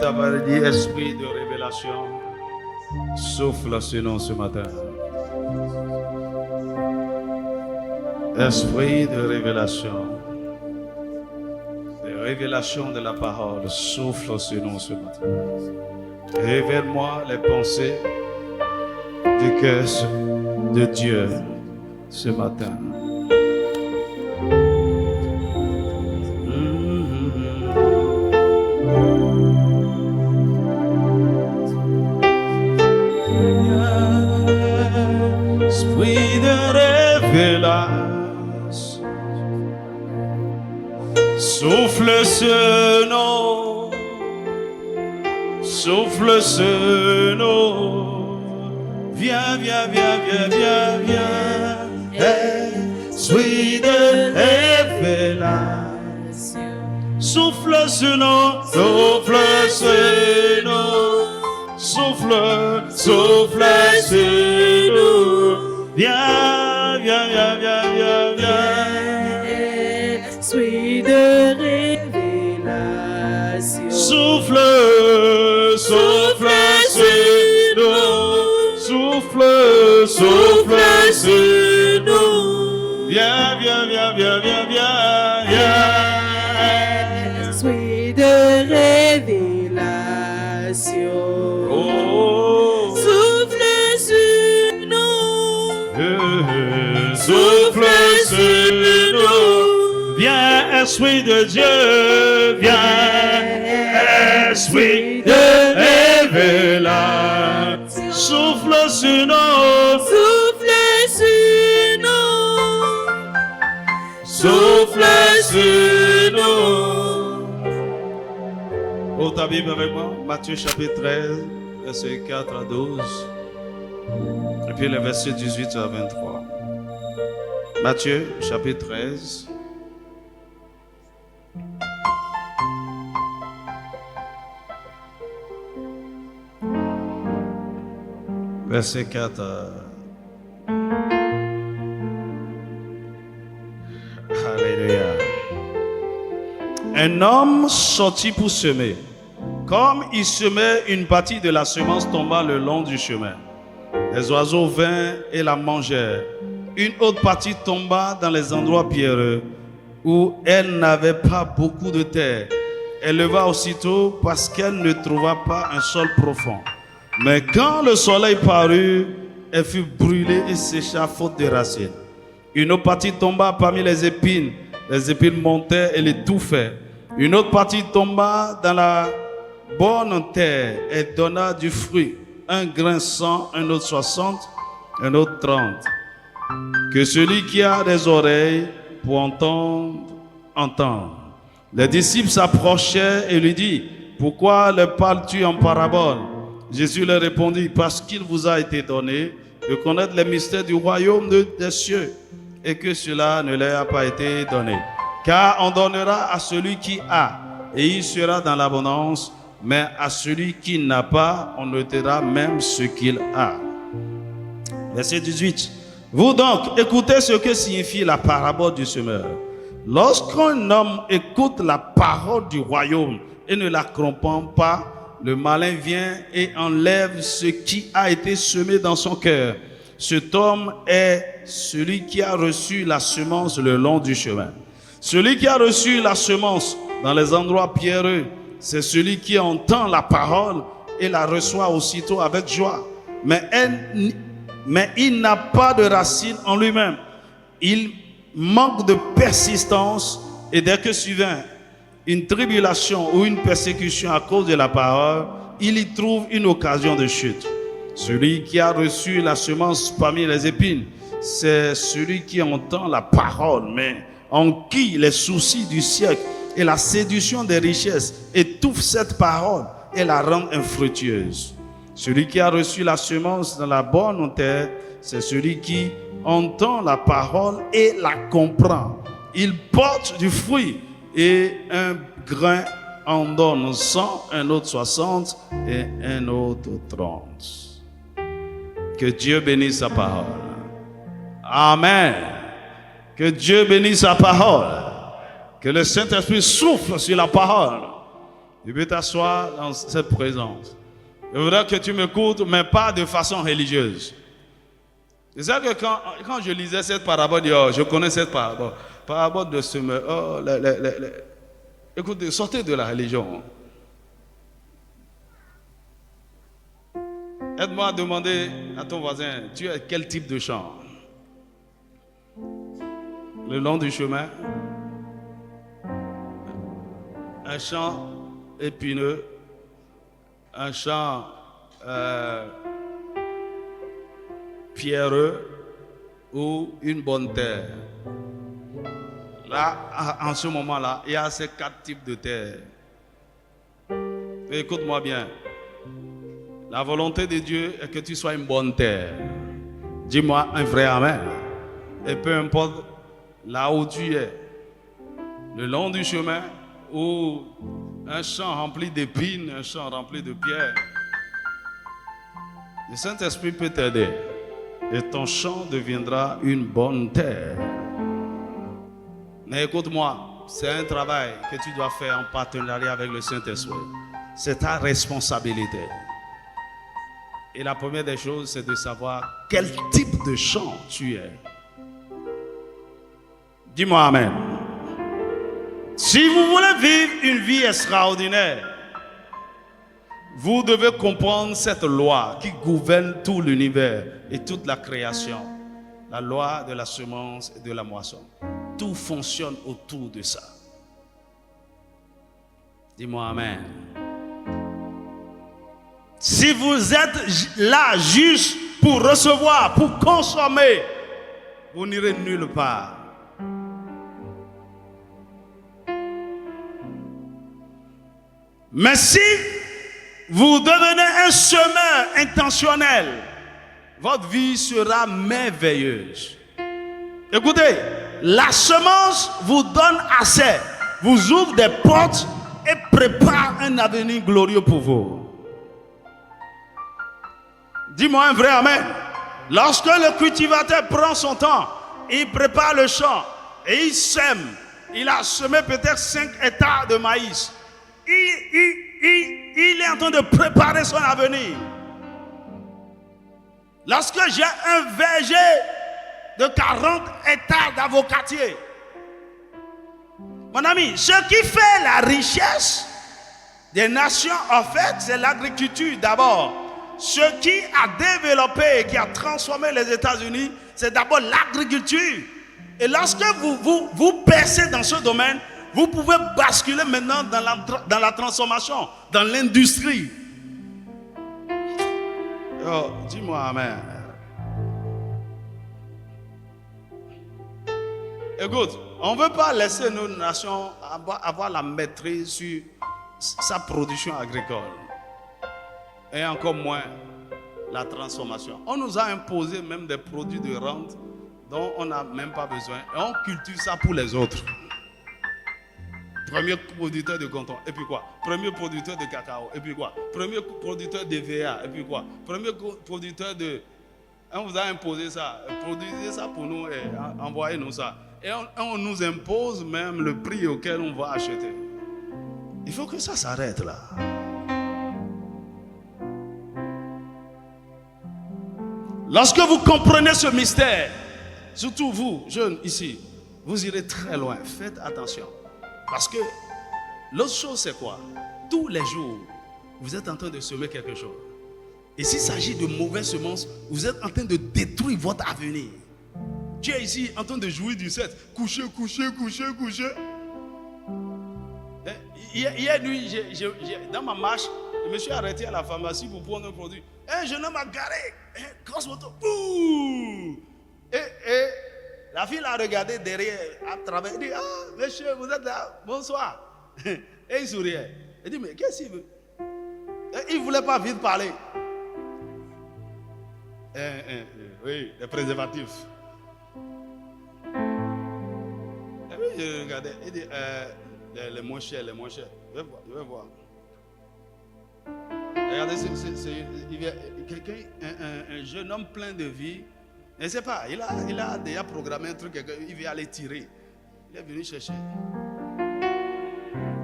ta parole dit, esprit de révélation, souffle sur nous ce matin. Esprit de révélation de la parole, souffle sur nous ce matin. Révèle-moi les pensées du cœur de Dieu ce matin. Esprit de révélation, souffle sur nous, souffle sur nous. Viens, viens, viens, viens, viens, viens. Esprit de révélation, souffle sur nous, souffle sur nous, souffle, souffle sur nous. Viens, viens, viens, viens, viens, viens. Esprit de révélation, Souffle, souffle sur nous. Souffle, souffle sur nous. Viens, viens, viens, viens, viens, viens, viens. esprit de révélation, Oh, souffle sur nous, souffle sur nous. Viens, esprit de Dieu, viens, esprit de révélation. Souffle sur nous, souffle sur nous, souffle sur nous. Ouvre ta Bible avec moi, Matthieu chapitre 13, versets 4 à 12. Et puis les versets 18 à 23. Matthieu chapitre 13. Verset 4 à... Alléluia. Un homme sortit pour semer. Comme il semait, une partie de la semence tomba le long du chemin. Les oiseaux vinrent et la mangèrent. Une autre partie tomba dans les endroits pierreux où elle n'avait pas beaucoup de terre. Elle leva aussitôt parce qu'elle ne trouva pas un sol profond. Mais quand le soleil parut, elle fut brûlée et sécha faute de racines. Une autre partie tomba parmi les épines montaient et l'étouffaient. Une autre partie tomba dans la bonne terre et donna du fruit. Un grain 100, un autre 60, un autre 30. Que celui qui a des oreilles pour entendre, entende. Les disciples s'approchaient et lui dirent, pourquoi leur parles-tu en parabole? Jésus leur répondit, parce qu'il vous a été donné de connaître les mystères du royaume des cieux et que cela ne leur a pas été donné. Car on donnera à celui qui a et il sera dans l'abondance, mais à celui qui n'a pas, on ôtera même ce qu'il a. Verset 18. Vous donc, écoutez ce que signifie la parabole du semeur. Lorsqu'un homme écoute la parole du royaume et ne la comprend pas, le malin vient et enlève ce qui a été semé dans son cœur. Cet homme est celui qui a reçu la semence le long du chemin. Celui qui a reçu la semence dans les endroits pierreux, c'est celui qui entend la parole et la reçoit aussitôt avec joie. Mais il n'a pas de racine en lui-même. Il manque de persistance et dès que survient une tribulation ou une persécution à cause de la parole, il y trouve une occasion de chute. Celui qui a reçu la semence parmi les épines, c'est celui qui entend la parole, mais en qui les soucis du siècle et la séduction des richesses étouffent cette parole et la rendent infructueuse. Celui qui a reçu la semence dans la bonne terre, c'est celui qui entend la parole et la comprend. Il porte du fruit et un grain en donne 100, un autre 60 et un autre 30. Que Dieu bénisse sa parole. Amen. Que Dieu bénisse sa parole. Que le Saint-Esprit souffle sur la parole Tu peux t'asseoir dans cette présence. Je voudrais que tu m'écoutes, mais pas de façon religieuse. C'est ça que quand je lisais cette parabole, je connais cette parabole. Parabole de semeur. Oh, écoutez, sortez de la religion. Aide-moi à demander à ton voisin, tu as quel type de chant? Le long du chemin? Un chant épineux? Un chant pierreux ou une bonne terre? Là, en ce moment-là, il y a ces 4 types de terre. Écoute-moi bien. La volonté de Dieu est que tu sois une bonne terre. Dis-moi un vrai amen. Et peu importe là où tu es, le long du chemin ou un champ rempli d'épines, un champ rempli de pierres, le Saint-Esprit peut t'aider et ton champ deviendra une bonne terre. Mais écoute-moi, c'est un travail que tu dois faire en partenariat avec le Saint-Esprit. C'est ta responsabilité. Et la première des choses, c'est de savoir quel type de champ tu es. Dis-moi amen. Si vous voulez vivre une vie extraordinaire, vous devez comprendre cette loi qui gouverne tout l'univers et toute la création. La loi de la semence et de la moisson. Tout fonctionne autour de ça. Dis-moi amen. Si vous êtes là juste pour recevoir, pour consommer, vous n'irez nulle part. Mais si vous devenez un semeur intentionnel, votre vie sera merveilleuse. Écoutez, la semence vous donne assez, vous ouvre des portes et prépare un avenir glorieux pour vous. Dis-moi un vrai amen. Lorsque le cultivateur prend son temps, il prépare le champ et il sème. Il a semé peut-être 5 hectares de maïs. Il est en train de préparer son avenir. Lorsque j'ai un verger de 40 hectares d'avocatiers, mon ami, ce qui fait la richesse des nations, en fait, c'est l'agriculture d'abord. Ce qui a développé et qui a transformé les États-Unis, c'est d'abord l'agriculture. Et lorsque vous percez dans ce domaine, vous pouvez basculer maintenant dans la transformation, dans l'industrie. Oh, dis-moi amen. Écoute, on ne veut pas laisser nos nations avoir la maîtrise sur sa production agricole. Et encore moins la transformation. On nous a imposé même des produits de rente dont on n'a même pas besoin. Et on cultive ça pour les autres. Premier producteur de coton, et puis quoi? Premier producteur de cacao, et puis quoi? Premier producteur de VA, et puis quoi? Premier producteur de... On vous a imposé ça. Produisez ça pour nous et envoyez-nous ça. Et on nous impose même le prix auquel on va acheter. Il faut que ça s'arrête là. Lorsque vous comprenez ce mystère, surtout vous, jeunes ici, vous irez très loin. Faites attention. Parce que l'autre chose, c'est quoi? Tous les jours, vous êtes en train de semer quelque chose. Et s'il s'agit de mauvaises semences, vous êtes en train de détruire votre avenir. Tu es ici en train de jouir du 7. Coucher, coucher, coucher, coucher. Hier nuit, dans ma marche, je me suis arrêté à la pharmacie pour prendre un produit. Un jeune homme a garé, grosse moto. Et la fille l'a regardé derrière, à travers. Elle dit, ah, monsieur, vous êtes là, bonsoir. Et il souriait. Elle dit, mais qu'est-ce qu'il veut? Il ne voulait pas vite parler. Oui, les préservatifs. Et puis je regardais, il dit, les moins chers, les moins chers. Je vais voir. Regardez, quelqu'un, un jeune homme plein de vie. Je ne sais pas, il a déjà programmé un truc, il veut aller tirer. Il est venu chercher.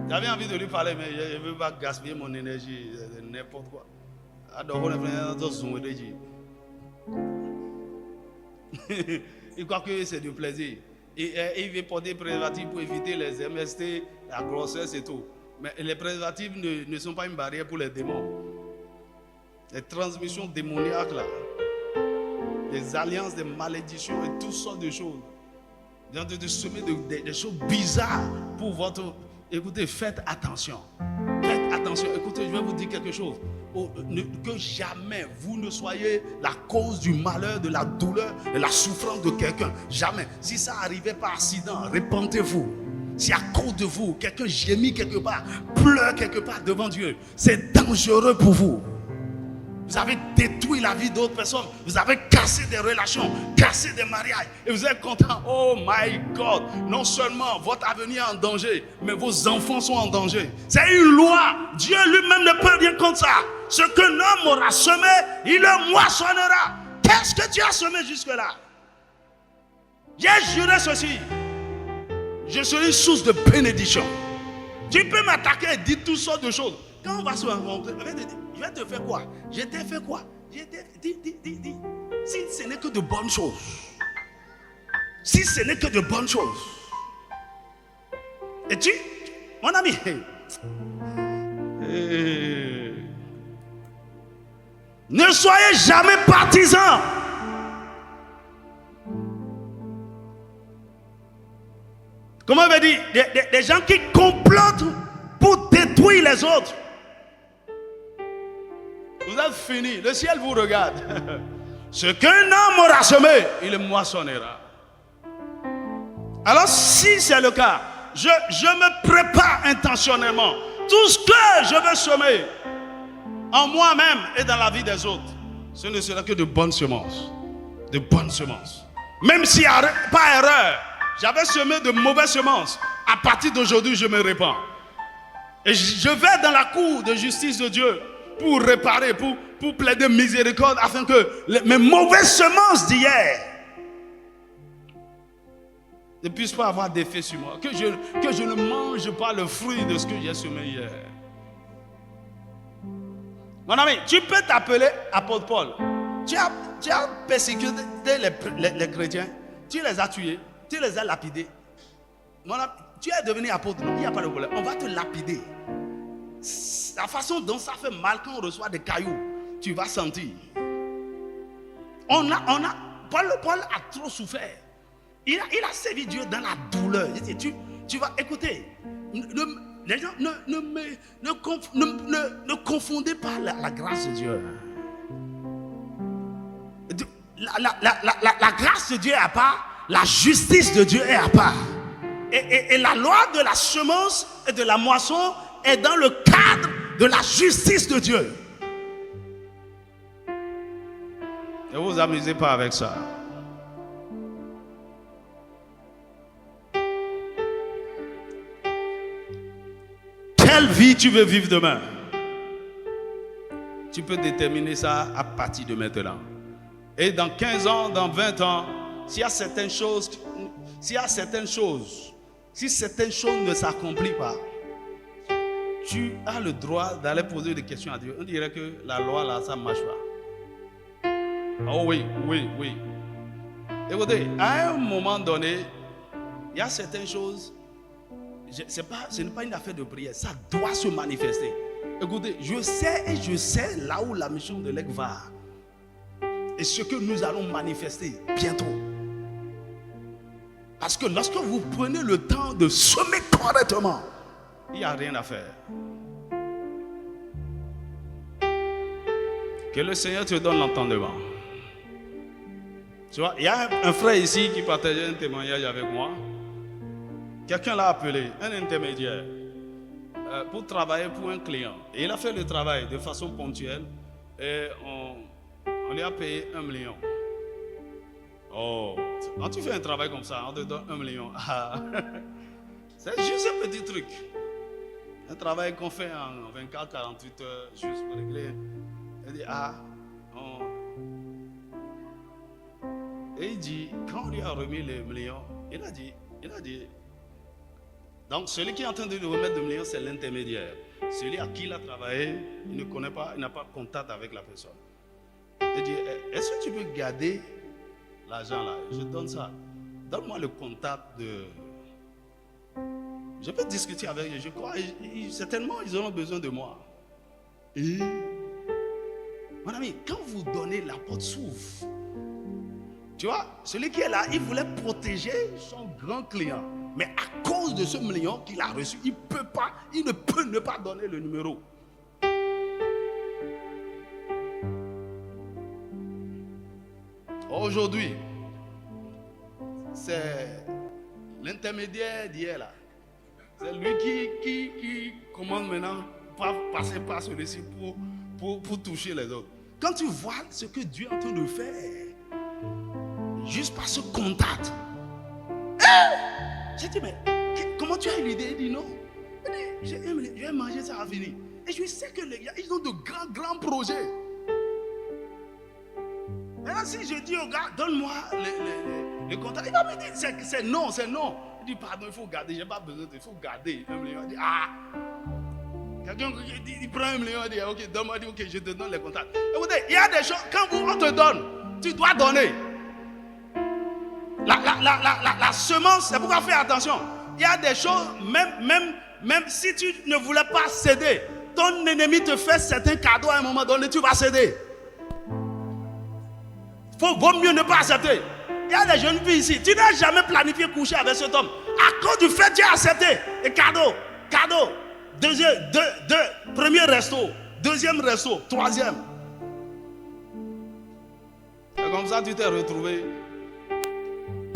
J'avais envie de lui parler, mais je ne veux pas gaspiller mon énergie, n'importe quoi. Alors, on est il croit que c'est du plaisir. Et il veut porter des préservatifs pour éviter les MST, la grossesse et tout. Mais les préservatifs ne sont pas une barrière pour les démons. Les transmissions démoniaques là, les alliances, des malédictions et toutes sortes de choses. De semer des choses bizarres pour votre... Écoutez, faites attention. Faites attention. Écoutez, je vais vous dire quelque chose. Que jamais vous ne soyez la cause du malheur, de la douleur, de la souffrance de quelqu'un. Jamais. Si ça arrivait par accident, répentez-vous. Si à cause de vous, quelqu'un gémit quelque part, pleure quelque part devant Dieu, c'est dangereux pour vous. Vous avez détruit la vie d'autres personnes. Vous avez cassé des relations, cassé des mariages. Et vous êtes content. Oh my God. Non seulement votre avenir est en danger, mais vos enfants sont en danger. C'est une loi. Dieu lui-même ne peut rien contre ça. Ce que l'homme aura semé, il le moissonnera. Qu'est-ce que tu as semé jusque-là? J'ai juré ceci. Je serai une source de bénédiction. Tu peux m'attaquer et dire toutes sortes de choses. Quand on va se rencontrer, je vais te faire quoi? Je t'ai fait quoi? Dis. Si ce n'est que de bonnes choses. Si ce n'est que de bonnes choses. Et tu, mon ami, ne soyez jamais partisans. Comment on veut dire? Des gens qui complotent pour détruire les autres. Vous êtes finis. Le ciel vous regarde. Ce qu'un homme aura semé, il le moissonnera. Alors si c'est le cas, je me prépare intentionnellement. Tout ce que je veux semer en moi-même et dans la vie des autres, ce ne sera que de bonnes semences. De bonnes semences. Même si par erreur, j'avais semé de mauvaises semences, à partir d'aujourd'hui, je me répands. Et je vais dans la cour de justice de Dieu pour réparer, pour plaider miséricorde, afin que mes mauvaises semences d'hier ne puissent pas avoir d'effet sur moi. Que je ne mange pas le fruit de ce que j'ai semé hier. Mon ami, tu peux t'appeler apôtre Paul. Tu as persécuté les chrétiens. Tu les as tués. Tu les as lapidés. Mon ami, tu es devenu apôtre. Non, il n'y a pas de problème. On va te lapider. La façon dont ça fait mal quand on reçoit des cailloux, tu vas sentir. Paul a trop souffert. Il a servi Dieu dans la douleur. Tu vas écouter. Les gens ne confondez pas la grâce de Dieu. La grâce de Dieu est à part, la justice de Dieu est à part. Et la loi de la semence et de la moisson est dans le cadre de la justice de Dieu. Ne vous amusez pas avec ça. Quelle vie tu veux vivre demain? Tu peux déterminer ça à partir de maintenant. Et dans 15 ans, dans 20 ans, si certaines choses ne s'accomplissent pas, tu as le droit d'aller poser des questions à Dieu. On dirait que la loi là, ça ne marche pas. Oh oui. Écoutez, à un moment donné, il y a certaines choses, ce n'est pas une affaire de prière, ça doit se manifester. Écoutez, je sais là où la mission de l'Église va. Et ce que nous allons manifester bientôt. Parce que lorsque vous prenez le temps de semer correctement, il n'y a rien à faire. Que le Seigneur te donne l'entendement. Tu vois, il y a un frère ici qui partageait un témoignage avec moi. Quelqu'un l'a appelé, un intermédiaire, pour travailler pour un client. Et il a fait le travail de façon ponctuelle. Et on lui a payé 1 million. Oh, quand tu fais un travail comme ça, on te donne 1 million. C'est juste un petit truc. Un travail qu'on fait en 24-48 heures, juste pour régler. Il dit, Et il dit, quand on lui a remis les millions, il a dit, Donc, celui qui est en train de lui remettre 2 millions, c'est l'intermédiaire. Celui à qui il a travaillé, il ne connaît pas, il n'a pas de contact avec la personne. Il dit, est-ce que tu peux garder l'argent là? Je donne ça. Donne-moi le contact de... Je peux discuter avec eux. Je crois, certainement, ils auront besoin de moi. Et, mon ami, quand vous donnez, la porte s'ouvre. Tu vois, celui qui est là, il voulait protéger son grand client. Mais à cause de ce million qu'il a reçu, il ne peut ne pas donner le numéro. Aujourd'hui, c'est l'intermédiaire d'hier là. C'est lui qui commande maintenant par passer par celui-ci pour toucher les autres. Quand tu vois ce que Dieu est en train de faire, juste par ce contact, j'ai dit, mais comment tu as eu l'idée? Il dit non. Il dit, je vais manger, ça va finir. Et je sais que les gars, ils ont de grands projets. Maintenant, si je dis au gars, donne-moi le contact, il va me dire, c'est non, c'est non. Il dit, pardon, il faut garder, je n'ai pas besoin, il faut garder 1 million. Il dit, quelqu'un il prend 1 million, il dit, ok, donne-moi, il dit, ok, je te donne les contacts. Écoutez, il y a des choses, quand on te donne, tu dois donner. La semence, c'est pourquoi faire attention. Il y a des choses, même si tu ne voulais pas céder, ton ennemi te fait certains cadeaux à un moment donné, tu vas céder. Vaut mieux ne pas accepter. Il y a des jeunes filles ici, tu n'as jamais planifié coucher avec cet homme. À cause du fait que tu as accepté. Et cadeau. Premier resto, deuxième resto, troisième. Et comme ça, tu t'es retrouvé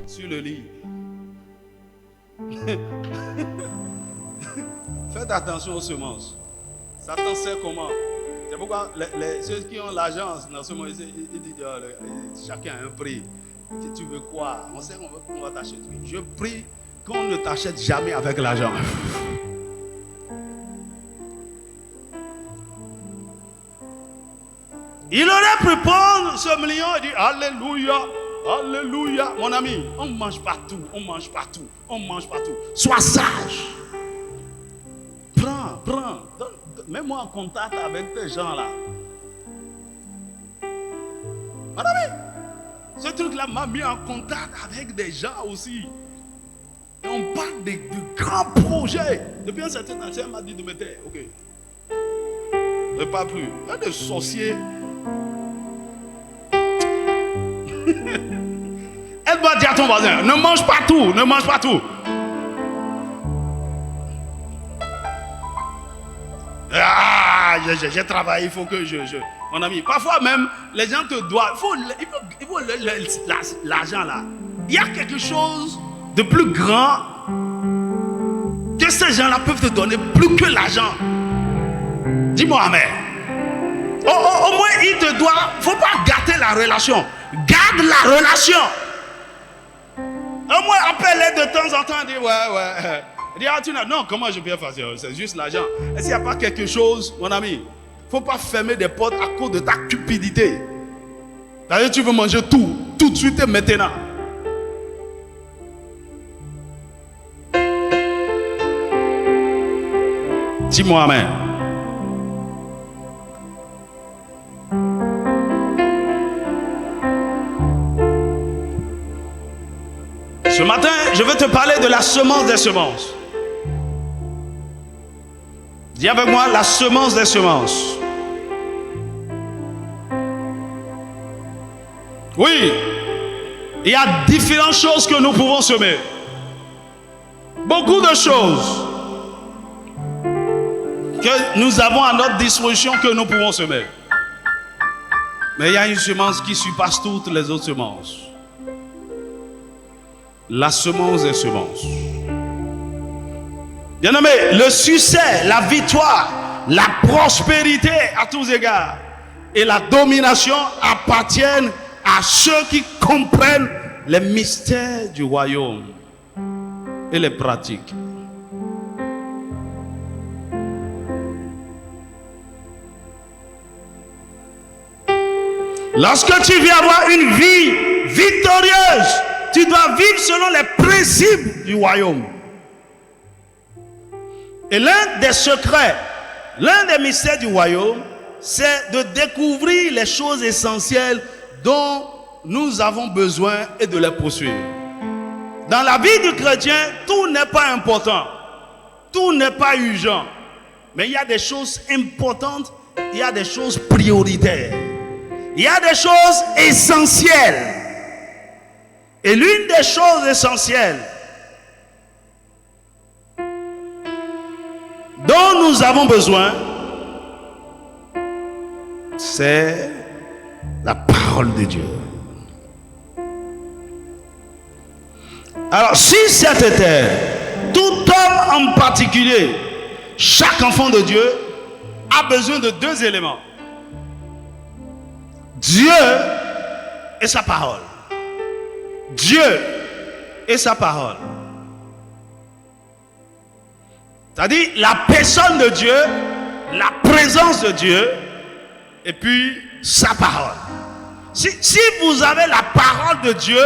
sur le lit. Faites attention aux semences. Satan sait comment. C'est pourquoi ceux qui ont l'argent dans ce moment, ils disent chacun a un prix. Tu veux quoi? On sait qu'on va t'acheter. Je prie qu'on ne t'achète jamais avec l'argent. Il aurait pu prendre ce million et dire alléluia, alléluia. Mon ami, on mange partout, on mange partout, on mange partout. Sois sage. Prends. Mets-moi en contact avec ces gens-là. Mon ami, ce truc-là m'a mis en contact avec des gens aussi. Et on parle de grands projets. Depuis un certain temps, elle m'a dit de me taire. Ok. Ne pas plus. Il y a des sorciers. Elle doit dire à ton voisin, ne mange pas tout, ne mange pas tout. J'ai travaillé, il faut que je... Mon ami, parfois même, les gens te doivent... Il faut l'argent là. Il y a quelque chose de plus grand que ces gens-là peuvent te donner plus que l'argent. Dis-moi amen. Au moins, il te doit... Il ne faut pas gâter la relation. Garde la relation. Au moins, appelle-les de temps en temps et dis ouais. Dis, non, comment je peux faire ça? C'est juste l'argent. Et s'il n'y a pas quelque chose, mon ami, il ne faut pas fermer des portes à cause de ta cupidité. C'est-à-dire tu veux manger tout de suite et maintenant. Dis-moi amen. Ce matin, je veux te parler de la semence des semences. Dis avec moi, la semence des semences. Oui, il y a différentes choses que nous pouvons semer. Beaucoup de choses que nous avons à notre disposition que nous pouvons semer. Mais il y a une semence qui surpasse toutes les autres semences. La semence des semences. Bien-aimé, le succès, la victoire, la prospérité à tous égards et la domination appartiennent à ceux qui comprennent les mystères du royaume et les pratiques. Lorsque tu veux avoir une vie victorieuse, tu dois vivre selon les principes du royaume. Et l'un des secrets, l'un des mystères du royaume, c'est de découvrir les choses essentielles dont nous avons besoin et de les poursuivre. Dans la vie du chrétien, tout n'est pas important, tout n'est pas urgent, mais il y a des choses importantes, il y a des choses prioritaires, il y a des choses essentielles. Et l'une des choses essentielles dont nous avons besoin, c'est la parole de Dieu. Alors, si cette terre, tout homme en particulier, chaque enfant de Dieu a besoin de deux éléments: Dieu et sa parole. Dieu et sa parole. C'est-à-dire la personne de Dieu, la présence de Dieu, et puis sa parole. Si vous avez la parole de Dieu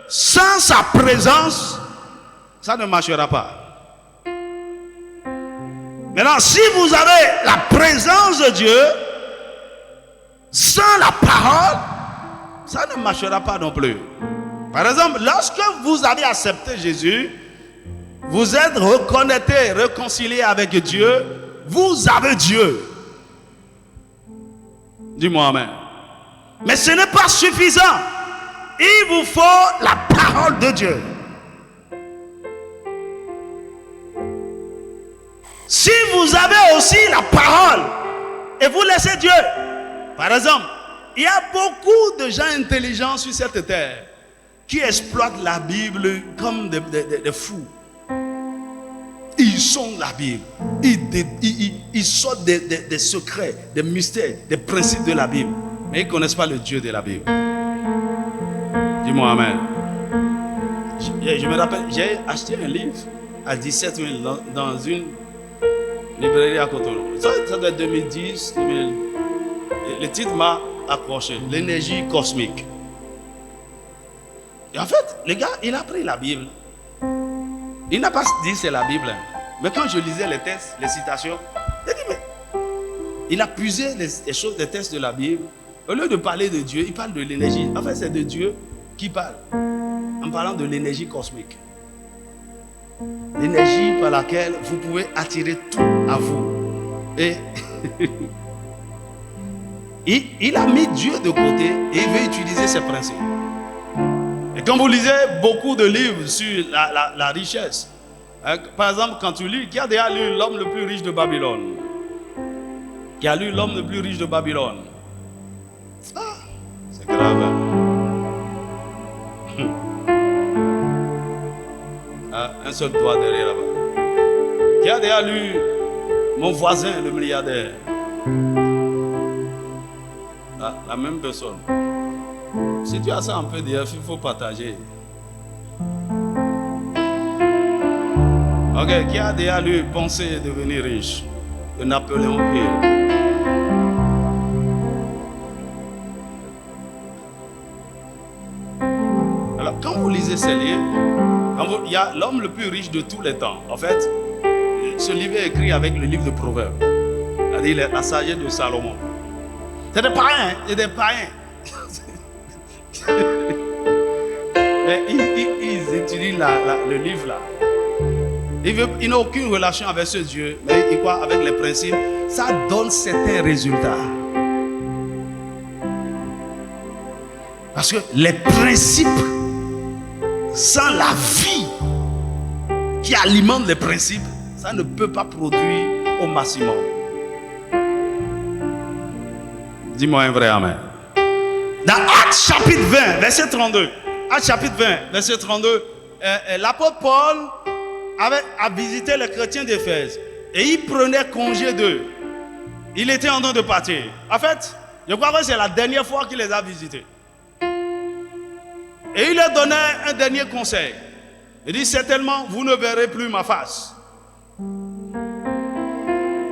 sans sa présence, ça ne marchera pas. Maintenant, si vous avez la présence de Dieu sans la parole, ça ne marchera pas non plus. Par exemple, lorsque vous avez accepté Jésus, vous êtes reconnecté, réconcilié avec Dieu, vous avez Dieu. Dis-moi amen. Mais ce n'est pas suffisant. Il vous faut la parole de Dieu. Si vous avez aussi la parole et vous laissez Dieu, par exemple, il y a beaucoup de gens intelligents sur cette terre qui exploitent la Bible comme des fous. Ils sont la Bible. Ils sortent des secrets, des mystères, des principes de la Bible. Mais ils ne connaissent pas le Dieu de la Bible. Dis-moi amen. Je me rappelle, j'ai acheté un livre à 17 000 dans une librairie à Cotonou. Ça doit être 2010, 2000. Le titre m'a accroché. L'énergie cosmique. Et en fait, le gars, il a pris la Bible. Il n'a pas dit c'est la Bible. Mais quand je lisais les textes, les citations, j'ai dit mais il a puisé les choses, les textes de la Bible. Au lieu de parler de Dieu, il parle de l'énergie. En fait, c'est de Dieu qui parle. En parlant de l'énergie cosmique. L'énergie par laquelle vous pouvez attirer tout à vous. Et il a mis Dieu de côté et il veut utiliser ses principes. Et quand vous lisez beaucoup de livres sur la richesse, hein, par exemple, quand tu lis, qui a déjà lu L'homme le plus riche de Babylone? Qui a lu L'homme le plus riche de Babylone? Ah, c'est grave. Hein? Ah, un seul doigt derrière là-bas. Qui a déjà lu Mon voisin le milliardaire? Ah, la même personne. Si tu as ça un peu derrière, il faut partager. Ok, qui a déjà lu Penser et devenir riche de Napoléon Hill? Alors, quand vous lisez ces livres, il y a L'homme le plus riche de tous les temps. En fait, ce livre est écrit avec le livre de Proverbes, c'est-à-dire la sagesse de Salomon. C'est des païens, c'est des païens. Mais ils étudient le livre là. Ils n'ont aucune relation avec ce Dieu, mais ils croient avec les principes. Ça donne certains résultats. Parce que les principes, sans la vie qui alimente les principes, ça ne peut pas produire au maximum. Dis-moi un vrai amen. Dans Actes chapitre 20, verset 32. Actes chapitre 20, verset 32. L'apôtre Paul a visité les chrétiens d'Éphèse. Et il prenait congé d'eux. Il était en train de partir. En fait, je crois que c'est la dernière fois qu'il les a visités. Et il leur donnait un dernier conseil. Il dit, certainement, vous ne verrez plus ma face.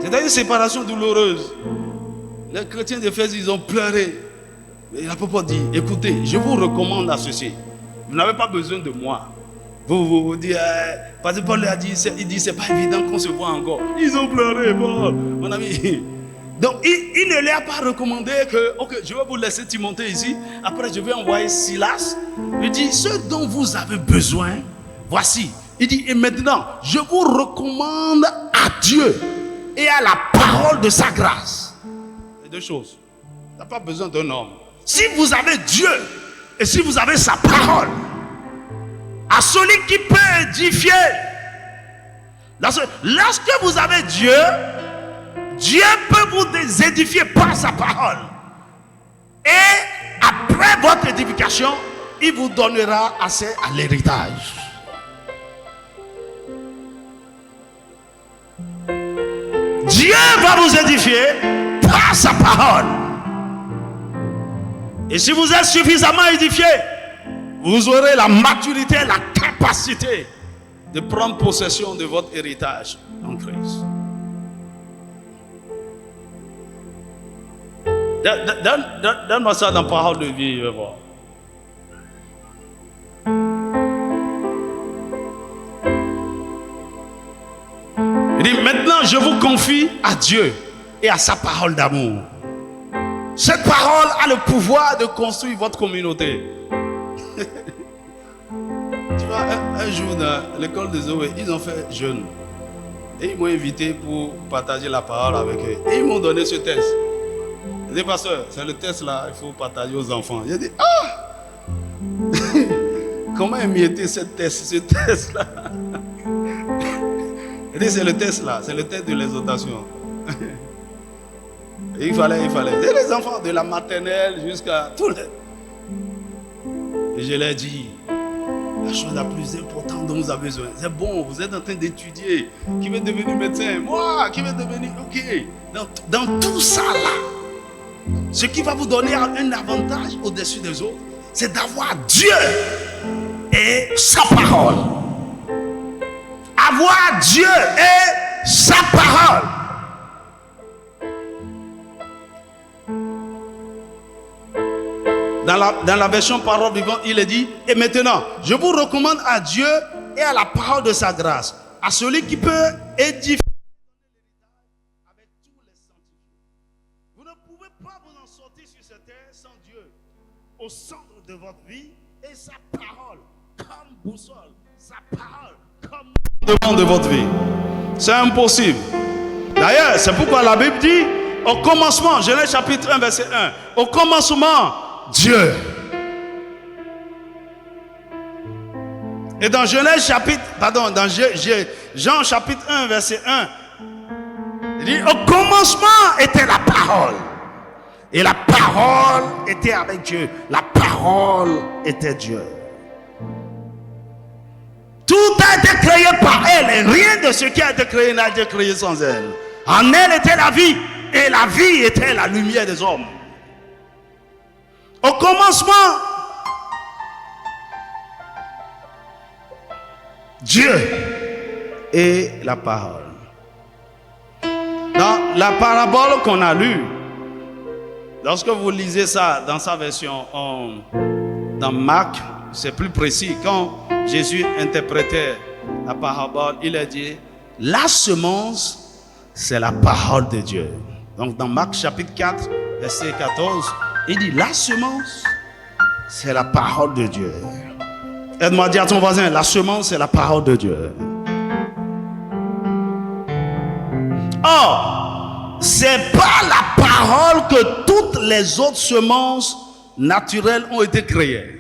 C'était une séparation douloureuse. Les chrétiens d'Éphèse, ils ont pleuré. Et l'apôtre Paul dit, écoutez, je vous recommande à ceci. Vous n'avez pas besoin de moi. Vous dites, parce que Paul a dit, il dit, c'est pas évident qu'on se voit encore. Ils ont pleuré, Paul, mon ami. Donc, il ne leur a pas recommandé que, ok, je vais vous laisser Timothée ici. Après, je vais envoyer Silas. Il dit, ce dont vous avez besoin, voici. Il dit, et maintenant, je vous recommande à Dieu et à la parole de sa grâce. C'est deux choses. Tu n'as pas besoin d'un homme. Si vous avez Dieu et si vous avez sa parole, à celui qui peut édifier, lorsque vous avez Dieu, Dieu peut vous édifier par sa parole. Et après votre édification, il vous donnera assez à l'héritage. Dieu va vous édifier par sa parole. Et si vous êtes suffisamment édifié, vous aurez la maturité, la capacité de prendre possession de votre héritage en Christ. Donne-moi ça dans parole de vie, je vais voir. Il dit, maintenant je vous confie à Dieu et à sa parole d'amour. Cette parole a le pouvoir de construire votre communauté. Tu vois, un jour dans l'école des Zoé, ils ont fait jeûne. Et ils m'ont invité pour partager la parole avec eux. Et ils m'ont donné ce test. J'ai dit, pasteur, c'est le test là, il faut partager aux enfants. J'ai dit, comment émietter ce test là? J'ai dit, c'est le test là, c'est le test de l'exhortation. Et il fallait. Et les enfants de la maternelle jusqu'à tous les. Et je leur ai dit, la chose la plus importante dont vous avez besoin, c'est bon, vous êtes en train d'étudier. Qui veut devenir médecin? Moi, qui veut devenir. Ok. Dans tout ça là, ce qui va vous donner un avantage au-dessus des autres, c'est d'avoir Dieu et sa parole. Avoir Dieu et sa parole. Dans la version parole vivante, il est dit, et maintenant, je vous recommande à Dieu et à la parole de sa grâce, à celui qui peut édifier avec tous les sanctifiés. Vous ne pouvez pas vous en sortir sur cette terre sans Dieu au centre de votre vie et sa parole comme boussole, sa parole comme devant de votre vie. C'est impossible. D'ailleurs, c'est pourquoi la Bible dit, au commencement, Genèse chapitre 1, verset 1, au commencement, Dieu. Et dans Jean chapitre 1 verset 1, il dit, au commencement était la parole. Et la parole était avec Dieu. La parole était Dieu. Tout a été créé par elle. Et rien de ce qui a été créé n'a été créé sans elle. En elle était la vie. Et la vie était la lumière des hommes. Au commencement, Dieu et la parole. Dans la parabole qu'on a lue, lorsque vous lisez ça dans sa version dans Marc, c'est plus précis. Quand Jésus interprétait la parabole, il a dit, la semence, c'est la parole de Dieu. Donc dans Marc chapitre 4, verset 14, il dit, la semence, c'est la parole de Dieu. Aide-moi à dire à ton voisin, la semence, c'est la parole de Dieu. Or, c'est par la parole que toutes les autres semences naturelles ont été créées.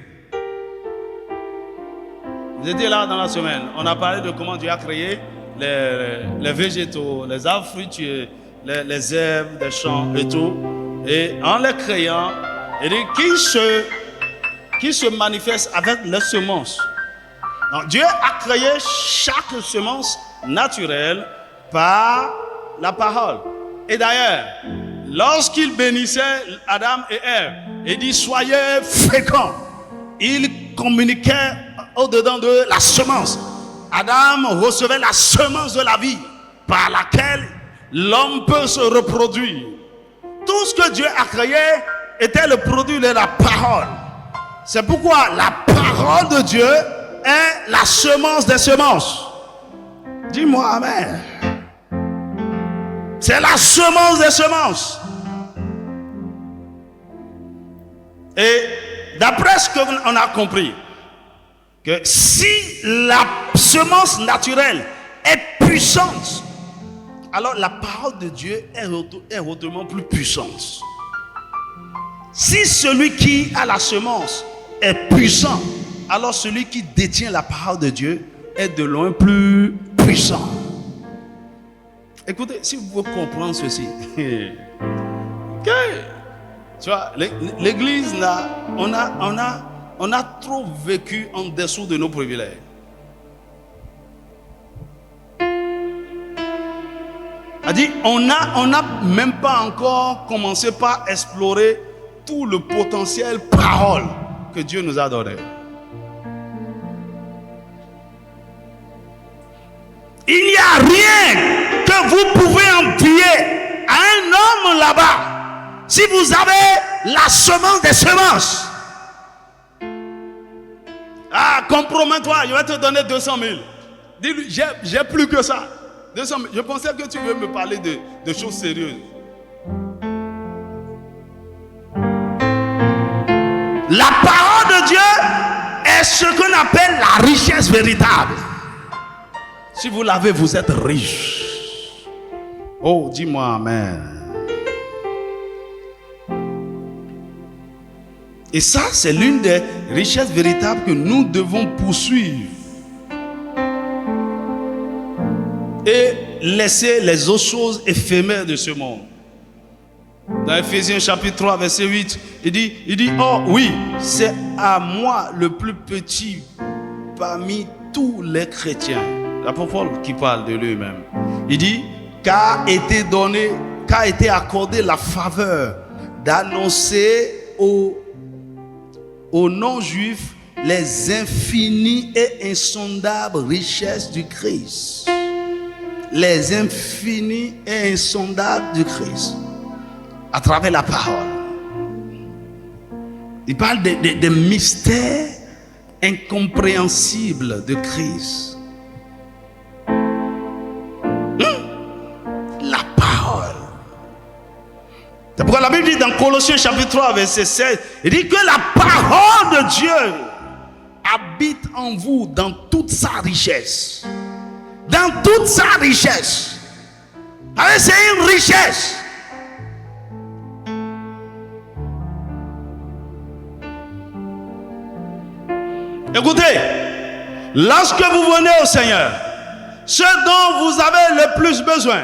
Vous étiez là dans la semaine, on a parlé de comment Dieu a créé les végétaux, les arbres fruitiers, les herbes des champs et tout. Et en les créant, il dit qui se manifeste avec les semences. Donc, Dieu a créé chaque semence naturelle par la parole. Et d'ailleurs, lorsqu'il bénissait Adam et Ève, il dit, soyez féconds. Il communiquait au-dedans de la semence. Adam recevait la semence de la vie par laquelle l'homme peut se reproduire. Tout ce que Dieu a créé était le produit de la parole. C'est pourquoi la parole de Dieu est la semence des semences. Dis-moi amen. C'est la semence des semences. Et d'après ce qu'on a compris, que si la semence naturelle est puissante, alors la parole de Dieu est autrement plus puissante. Si celui qui a la semence est puissant, alors celui qui détient la parole de Dieu est de loin plus puissant. Écoutez, si vous pouvez comprendre ceci, okay. Tu vois, l'église là, on a trop vécu en dessous de nos privilèges. C'est-à-dire, on n'a même pas encore commencé par explorer tout le potentiel parole que Dieu nous a donné. Il n'y a rien que vous pouvez envier à un homme là-bas si vous avez la semence des semences. Ah, compromets-toi, je vais te donner 200 000. Dis-lui, j'ai plus que ça. 200 000. Je pensais que tu veux me parler de choses sérieuses. La parole de Dieu est ce qu'on appelle la richesse véritable. Si vous l'avez, vous êtes riche. Oh, dis-moi amen. Et ça, c'est l'une des richesses véritables que nous devons poursuivre. Et laisser les autres choses éphémères de ce monde. Dans Ephésiens chapitre 3, verset 8, il dit, oh oui, c'est à moi le plus petit parmi tous les chrétiens. L'apôtre Paul qui parle de lui-même. Il dit, qu'a été accordée la faveur d'annoncer aux non-juifs les infinies et insondables richesses du Christ. Les infinies et insondables du Christ. À travers la parole. Il parle des mystères incompréhensibles de Christ. La parole. C'est pourquoi la Bible dit dans Colossiens chapitre 3 verset 16, il dit que la parole de Dieu habite en vous dans toute sa richesse. Dans toute sa richesse. Alors c'est une richesse. Écoutez, lorsque vous venez au Seigneur, ce dont vous avez le plus besoin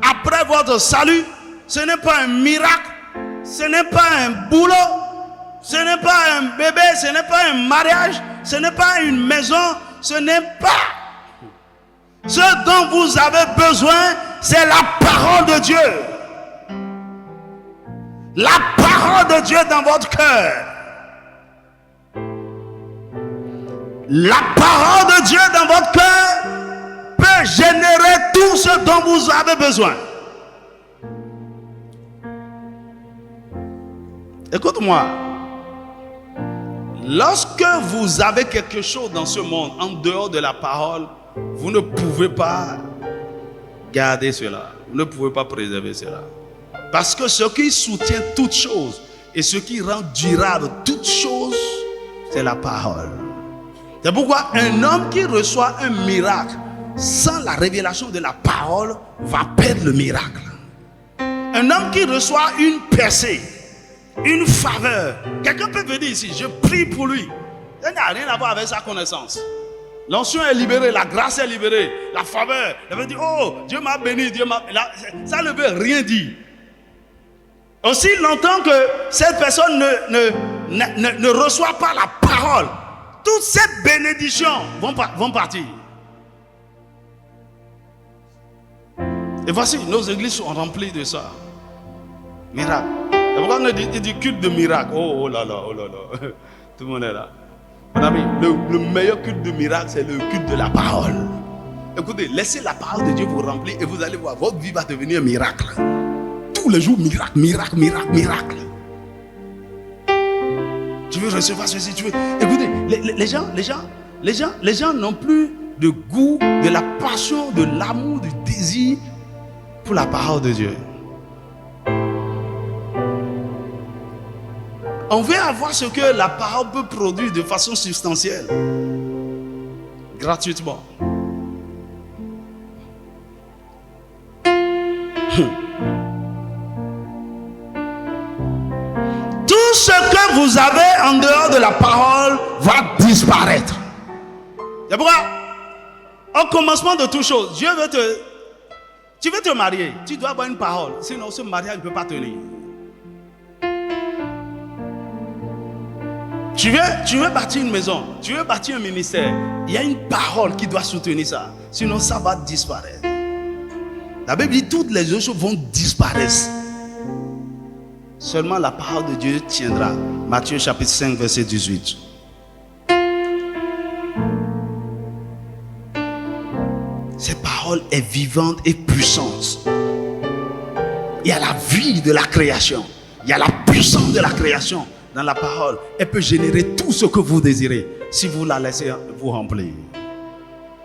après votre salut, ce n'est pas un miracle, ce n'est pas un boulot, ce n'est pas un bébé, ce n'est pas un mariage, ce n'est pas une maison, ce n'est pas. Ce dont vous avez besoin, c'est la parole de Dieu. La parole de Dieu dans votre cœur. La parole de Dieu dans votre cœur peut générer tout ce dont vous avez besoin. Écoute-moi. Lorsque vous avez quelque chose dans ce monde en dehors de la parole, vous ne pouvez pas garder cela. Vous ne pouvez pas préserver cela. Parce que ce qui soutient toutes choses et ce qui rend durable toutes choses, c'est la parole. C'est pourquoi un homme qui reçoit un miracle sans la révélation de la parole va perdre le miracle. Un homme qui reçoit une percée, une faveur, quelqu'un peut venir ici, je prie pour lui. Ça n'a rien à voir avec sa connaissance. L'onction est libérée, la grâce est libérée, la faveur. Elle veut dire, oh, Dieu m'a béni, Dieu m'a... Ça ne veut rien dire. Aussi longtemps que cette personne ne reçoit pas la parole, toutes ces bénédictions vont partir. Et voici, nos églises sont remplies de ça. Miracle. Et pourquoi on dit du culte de miracle? Oh là là, oh là là. Tout le monde est là. Mon ami, le meilleur culte de miracle, c'est le culte de la parole. Écoutez, laissez la parole de Dieu vous remplir et vous allez voir, votre vie va devenir un miracle. Tous les jours, miracle, miracle, miracle, miracle. Tu veux recevoir ceci, tu veux. Écoutez, les gens Les gens n'ont plus de goût, de la passion, de l'amour, du désir pour la parole de Dieu. On veut avoir ce que la parole peut produire de façon substantielle, gratuitement. Tout ce que vous avez en dehors de la parole va disparaître. C'est pourquoi, au commencement de toutes choses, Dieu veut te... Tu veux te marier, tu dois avoir une parole. Sinon, ce mariage ne peut pas tenir. Tu veux bâtir une maison, tu veux bâtir un ministère. Il y a une parole qui doit soutenir ça. Sinon, ça va disparaître. La Bible dit toutes les autres choses vont disparaître. Seulement la parole de Dieu tiendra. Matthieu chapitre 5, verset 18. Cette parole est vivante et puissante. Il y a la vie de la création. Il y a la puissance de la création dans la parole. Elle peut générer tout ce que vous désirez si vous la laissez vous remplir.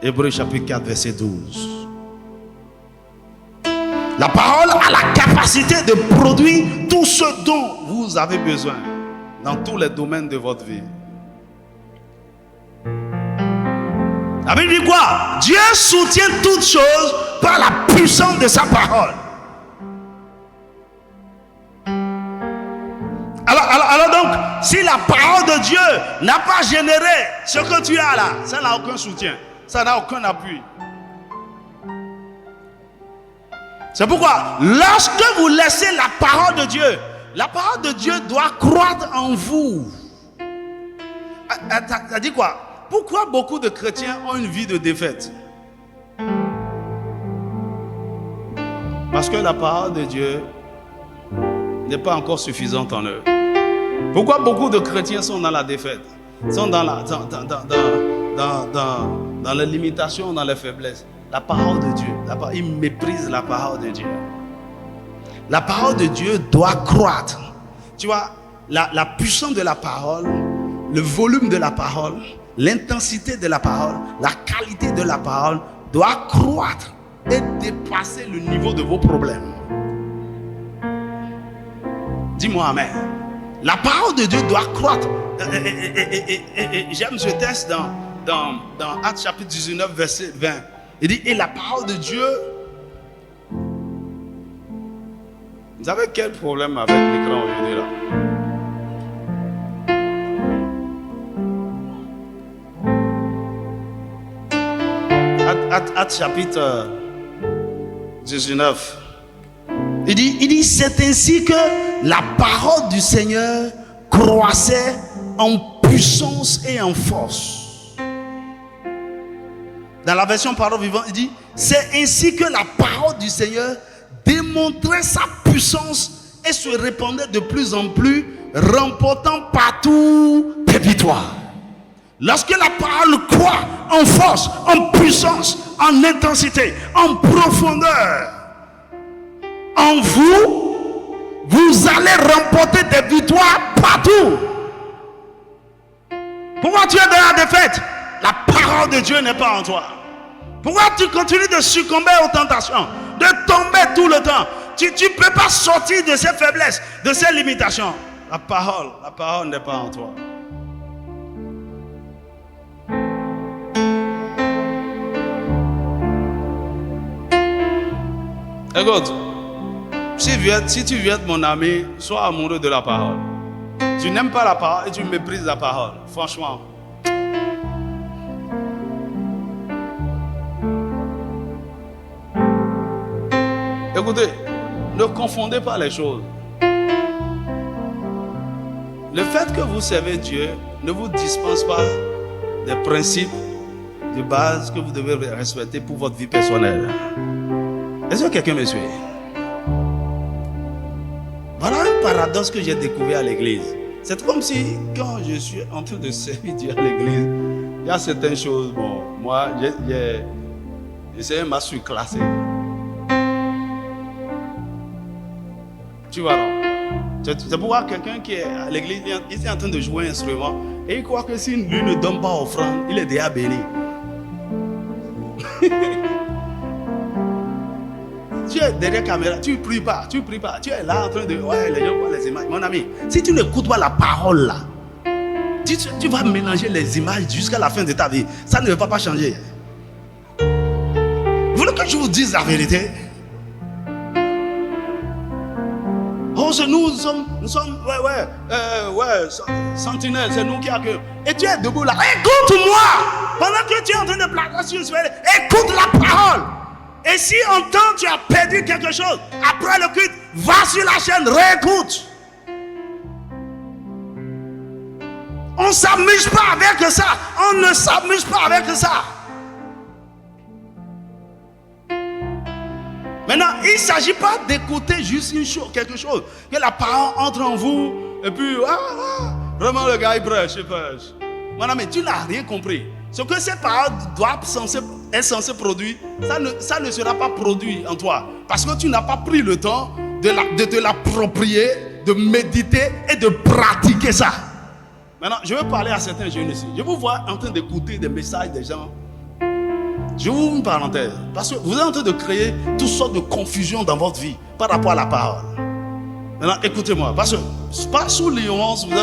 Hébreux chapitre 4, verset 12. La parole a la capacité de produire tout ce dont vous avez besoin dans tous les domaines de votre vie. La Bible dit quoi? Dieu soutient toutes choses par la puissance de sa parole. Alors donc, si la parole de Dieu n'a pas généré ce que tu as là, ça n'a aucun soutien, ça n'a aucun appui. C'est pourquoi, lorsque vous laissez la parole de Dieu doit croître en vous. Ça dit quoi? Pourquoi beaucoup de chrétiens ont une vie de défaite? Parce que la parole de Dieu n'est pas encore suffisante en eux. Pourquoi beaucoup de chrétiens sont dans la défaite? Sont dans les limitations, dans les faiblesses. La parole de Dieu, ils méprisent la parole de Dieu. La parole de Dieu doit croître. Tu vois, la puissance de la parole, le volume de la parole, l'intensité de la parole, la qualité de la parole doit croître et dépasser le niveau de vos problèmes. Dis-moi amen. La parole de Dieu doit croître. J'aime ce texte dans Actes chapitre 19, verset 20. Il dit, et la parole de Dieu... Vous avez quel problème avec l'écran aujourd'hui là? Actes chapitre 19. Il dit, c'est ainsi que la parole du Seigneur croissait en puissance et en force. Dans la version parole vivante, il dit, c'est ainsi que la parole du Seigneur démontrait sa puissance et se répandait de plus en plus, remportant partout des victoires. Lorsque la parole croît en force, en puissance, en intensité, en profondeur, en vous, vous allez remporter des victoires partout. Pourquoi tu es dans la défaite? La parole de Dieu n'est pas en toi. Pourquoi tu continues de succomber aux tentations, de tomber tout le temps? Tu ne peux pas sortir de ces faiblesses, de ces limitations. La parole n'est pas en toi. Écoute, si tu veux être mon ami, sois amoureux de la parole. Tu n'aimes pas la parole et tu méprises la parole. Franchement. Écoutez, ne confondez pas les choses. Le fait que vous servez Dieu ne vous dispense pas des principes de base que vous devez respecter pour votre vie personnelle. Est-ce que quelqu'un me suit? Voilà un paradoxe que j'ai découvert à l'église. C'est comme si, quand je suis en train de servir Dieu à l'église, il y a certaines choses, bon, moi, j'essaie de surclasser. Tu vois, non? C'est pourquoi quelqu'un qui est à l'église, il est en train de jouer un instrument et il croit que si lui ne donne pas offrande, il est déjà béni. Tu es derrière la caméra, tu ne pries pas, tu es là en train de... Ouais, les gens voient les images. Mon ami, si tu n'écoutes pas la parole là, tu vas mélanger les images jusqu'à la fin de ta vie. Ça ne va pas changer. Vous voulez que je vous dise la vérité? Oh, c'est nous sommes, sentinelles, c'est nous qui accueillons. Et tu es debout là, écoute-moi! Pendant que tu es en train de placer sur une écoute la parole. Et si en temps tu as perdu quelque chose, après le culte, va sur la chaîne, réécoute. On ne s'amuse pas avec ça. On ne s'amuse pas avec ça. Maintenant, il ne s'agit pas d'écouter juste une chose, quelque chose. Que la parole entre en vous. Et puis, vraiment le gars il prêche. Mon ami, tu n'as rien compris. Ce que cette parole est censée produire, ça ne sera pas produit en toi. Parce que tu n'as pas pris le temps de te l'approprier, de méditer et de pratiquer ça. Maintenant, je vais parler à certains jeunes ici. Je vous vois en train d'écouter des messages des gens. Je vous ouvre une parenthèse. Parce que vous êtes en train de créer toutes sortes de confusion dans votre vie par rapport à la parole. Maintenant, écoutez-moi. Parce que pas sous l'ignorance, vous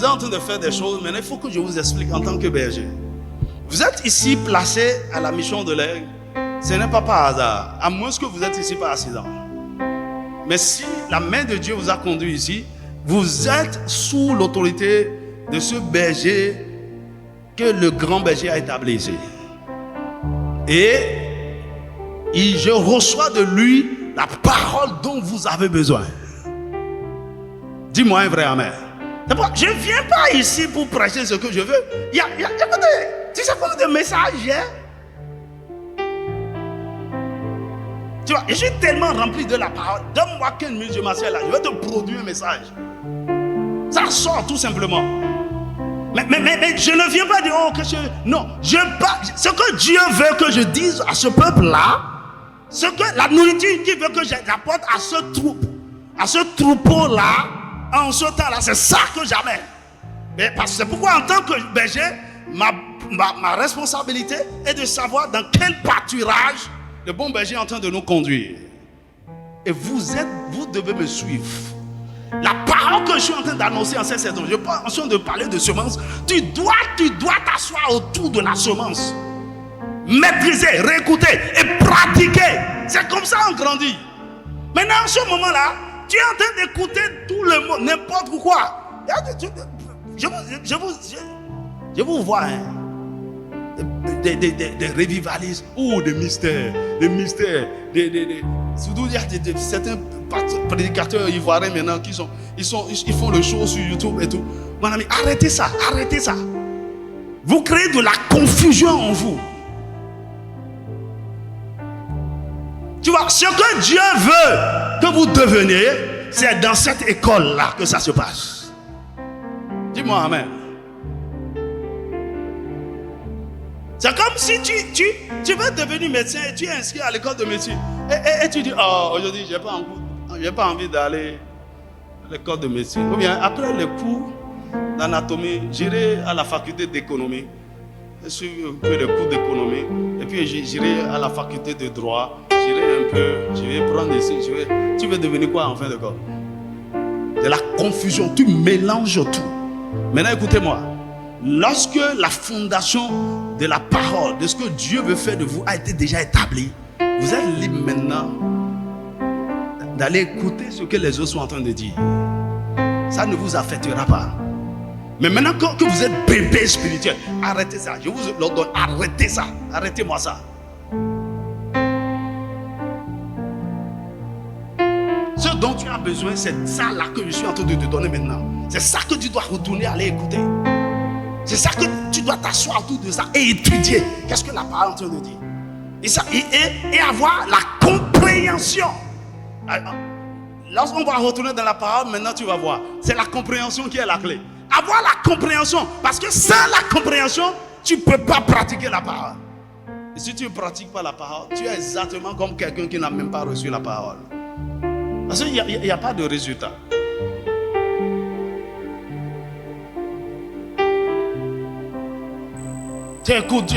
êtes en train de faire des choses. Maintenant, il faut que je vous explique en tant que berger. Vous êtes ici placé à la mission de l'aigle. Ce n'est pas par hasard. À moins que vous êtes ici par accident. Mais si la main de Dieu vous a conduit ici, vous êtes sous l'autorité de ce berger que le grand berger a établi ici. Et je reçois de lui la parole dont vous avez besoin. Dis-moi un vrai amen. Je ne viens pas ici pour prêcher ce que je veux. Écoutez, tu sais combien de messages j'ai? Tu vois, je suis tellement rempli de la parole. Donne-moi 15 minutes, je m'assieds là. Je vais te produire un message. Ça sort tout simplement. Mais je ne viens pas dire, non, ce que Dieu veut que je dise à ce peuple-là, la nourriture qu'il veut que j'apporte à ce troupeau-là, en ce temps-là, c'est ça que j'amène. C'est pourquoi en tant que berger, ma responsabilité est de savoir dans quel pâturage le bon berger est en train de nous conduire. Et vous devez me suivre. La parole que je suis en train d'annoncer en cette saison, je suis en train de parler de semence. Tu dois t'asseoir autour de la semence. Maîtriser, réécouter et pratiquer. C'est comme ça qu'on grandit. Maintenant, en ce moment-là, tu es en train d'écouter tout le monde, n'importe quoi. Je vous vois, des revivalistes ou des mystères. Surtout, il y a certains prédicateurs ivoiriens maintenant ils font le show sur YouTube et tout. Mon ami, arrêtez ça. Vous créez de la confusion en vous. Tu vois, ce que Dieu veut que vous deveniez, c'est dans cette école-là que ça se passe. Dis-moi amen. C'est comme si tu veux devenir médecin et tu es inscrit à l'école de médecine. Et tu dis, aujourd'hui, je n'ai pas envie d'aller à l'école de médecine. Ou bien, après les cours d'anatomie, j'irai à la faculté d'économie. Je suis un peu les cours d'économie. Et puis, j'irai à la faculté de droit. J'irai un peu, je vais prendre ici. Tu veux devenir quoi en fin de compte? De la confusion, tu mélanges tout. Maintenant, écoutez-moi. Lorsque la fondation de la parole, de ce que Dieu veut faire de vous a été déjà établie, vous êtes libre maintenant d'aller écouter ce que les autres sont en train de dire. Ça ne vous affectera pas. Mais maintenant que vous êtes bébé spirituel, arrêtez ça. Je vous l'ordonne, arrêtez ça. Arrêtez-moi ça. Ce dont tu as besoin, c'est ça là que je suis en train de te donner maintenant. C'est ça que tu dois retourner aller écouter. C'est ça que tu dois t'asseoir autour de ça et étudier. Qu'est-ce que la parole est en train de dire? Et avoir la compréhension. Lorsqu'on va retourner dans la parole, maintenant tu vas voir. C'est la compréhension qui est la clé. Avoir la compréhension. Parce que sans la compréhension, tu ne peux pas pratiquer la parole. Et si tu ne pratiques pas la parole, tu es exactement comme quelqu'un qui n'a même pas reçu la parole. Parce qu'il n'y a pas de résultat. Tu écoutes.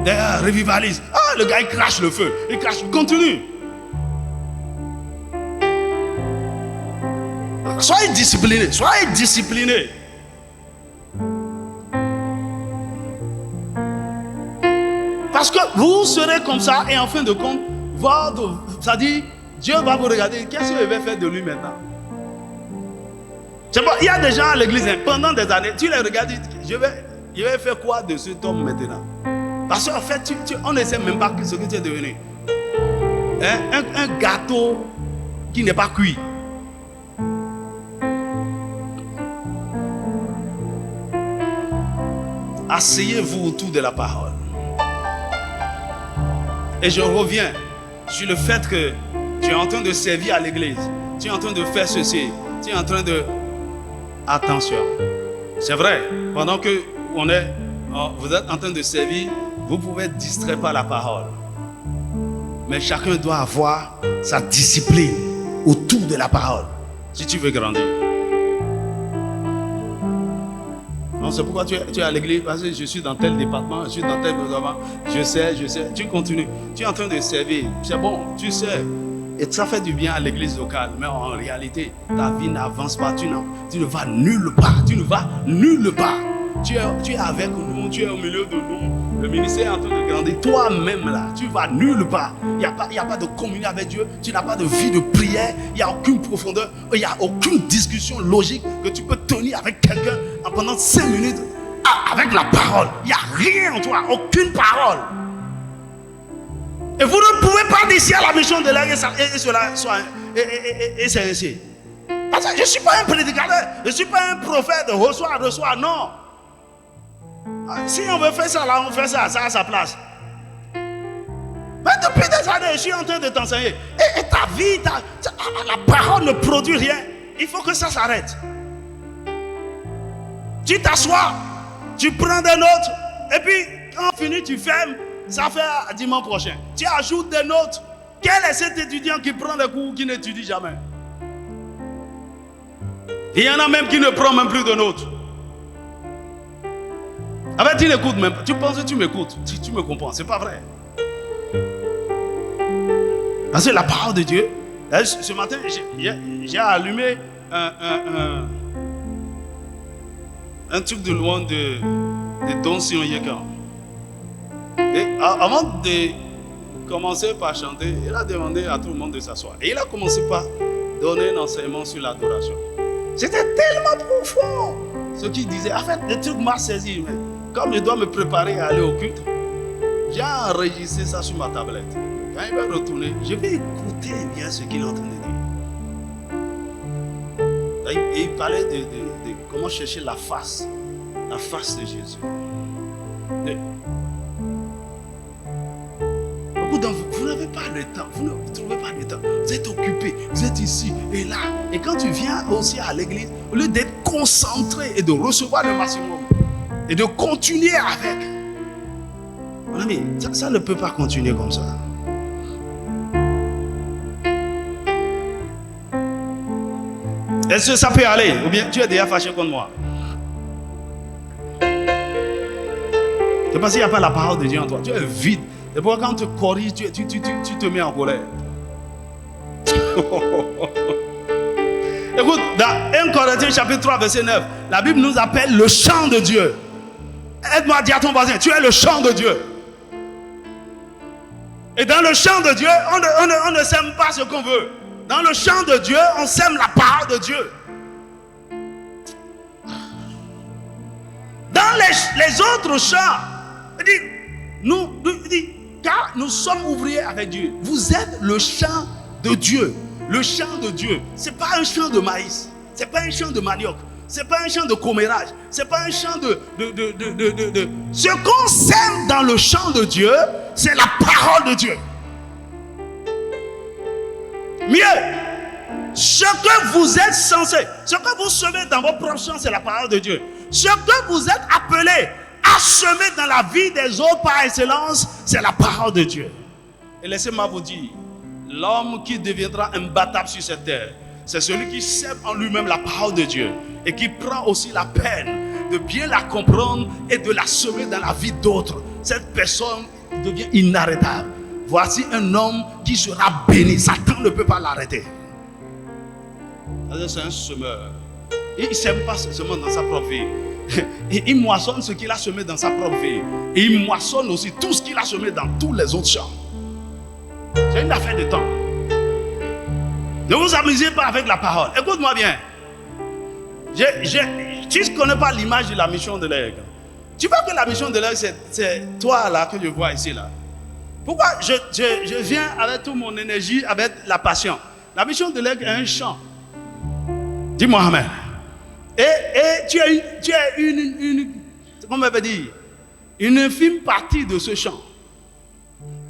Derrière, revivalise. Ah, le gars, il crache le feu. Il crache. Continue. Soyez disciplinés. Parce que vous serez comme ça et en fin de compte, ça dit, Dieu va vous regarder. Qu'est-ce qu'il va faire de lui maintenant? C'est bon, il y a des gens à l'église, pendant des années, tu les regardes, je vais faire quoi de cet homme maintenant? Parce qu'en fait, on ne sait même pas ce que tu es devenu. Un gâteau qui n'est pas cuit. Asseyez-vous autour de la parole. Et je reviens sur le fait que tu es en train de servir à l'église. Tu es en train de faire ceci. Tu es en train de... Attention. C'est vrai. Pendant que vous êtes en train de servir, vous pouvez être distrait par la parole. Mais chacun doit avoir sa discipline autour de la parole. Si tu veux grandir. Non, c'est pourquoi tu es à l'église, parce que je suis dans tel département, je suis dans tel département, je sais, tu continues, tu es en train de servir, c'est bon, tu sais, et ça fait du bien à l'église locale, mais en réalité, ta vie n'avance pas, tu ne vas nulle part, tu es avec nous, tu es au milieu de nous, le ministère est en train de grandir, toi-même là, tu vas nulle part, il n'y a pas de communion avec Dieu, tu n'as pas de vie de prière, il n'y a aucune profondeur, il n'y a aucune discussion logique que tu peux tenir avec quelqu'un pendant 5 minutes avec la parole. Il n'y a rien en toi, aucune parole. Et vous ne pouvez pas d'ici à la mission de l'air et c'est ainsi. Parce que je ne suis pas un prédicateur, je ne suis pas un prophète, reçois, non. Si on veut faire ça là, on fait ça à sa place. Mais depuis des années, je suis en train de t'enseigner. Et ta vie, la parole ne produit rien. Il faut que ça s'arrête. Tu t'assois, tu prends des notes, et puis quand on finit, tu fermes. Ça fait dimanche prochain. Tu ajoutes des notes. Quel est cet étudiant qui prend des cours qui n'étudie jamais? Il y en a même qui ne prend même plus de notes. En fait, tu n'écoutes même pas. Tu penses que tu m'écoutes. Tu me comprends. C'est pas vrai. Parce que la parole de Dieu, ce matin, j'ai allumé un truc de loin de Don Sion Yekan. Et avant de commencer par chanter, il a demandé à tout le monde de s'asseoir. Et il a commencé par donner un enseignement sur l'adoration. C'était tellement profond. Ce qu'il disait, en fait, le truc m'a saisi. Mais comme je dois me préparer à aller au culte, j'ai enregistré ça sur ma tablette. Quand il va retourner, je vais écouter bien ce qu'il est en train de dire. Et il parlait de comment chercher la face de Jésus. Beaucoup d'entre vous, vous n'avez pas le temps, vous ne trouvez pas le temps, vous êtes occupé, vous êtes ici et là. Et quand tu viens aussi à l'église, au lieu d'être concentré et de recevoir le maximum et de continuer avec, mon ami, ça ne peut pas continuer comme ça. Est-ce que ça peut aller? Ou bien tu es déjà fâché contre moi? C'est parce qu'il n'y a pas la parole de Dieu en toi. Tu es vide. Et pourquoi quand on te corrige, tu te mets en colère. Écoute, dans 1 Corinthiens chapitre 3 verset 9, la Bible nous appelle le chant de Dieu. Aide-moi à dire à ton voisin, tu es le chant de Dieu. Et dans le chant de Dieu, on ne sème pas ce qu'on veut. Dans le chant de Dieu, on sème la parole de Dieu. Dans les autres chants, car nous sommes ouvriers avec Dieu. Vous êtes le chant de Dieu. Le chant de Dieu, ce n'est pas un chant de maïs, ce n'est pas un chant de manioc, ce n'est pas un chant de commérage, ce n'est pas un chant de... Ce qu'on sème dans le chant de Dieu, c'est la parole de Dieu. Mieux, ce que vous êtes censé, ce que vous semez dans vos propres champs, c'est la parole de Dieu. Ce que vous êtes appelé à semer dans la vie des autres par excellence, c'est la parole de Dieu. Et laissez-moi vous dire, l'homme qui deviendra imbattable sur cette terre, c'est celui qui sème en lui-même la parole de Dieu et qui prend aussi la peine de bien la comprendre et de la semer dans la vie d'autres. cette personne devient inarrêtable. Voici un homme qui sera béni. Satan ne peut pas l'arrêter. C'est un semeur. Il ne sème pas seulement dans sa propre vie. Il moissonne ce qu'il a semé dans sa propre vie. Et il moissonne aussi tout ce qu'il a semé dans tous les autres champs. C'est une affaire de temps. Ne vous amusez pas avec la parole. Écoute-moi bien. Tu ne connais pas l'image de la mission de l'aigle. Tu vois que la mission de l'aigle, c'est toi là que je vois ici là. Pourquoi je viens avec toute mon énergie, avec la passion. La mission de l'aigle est un chant. Dis-moi amen. Et tu as comment on peut dire, une infime partie de ce chant.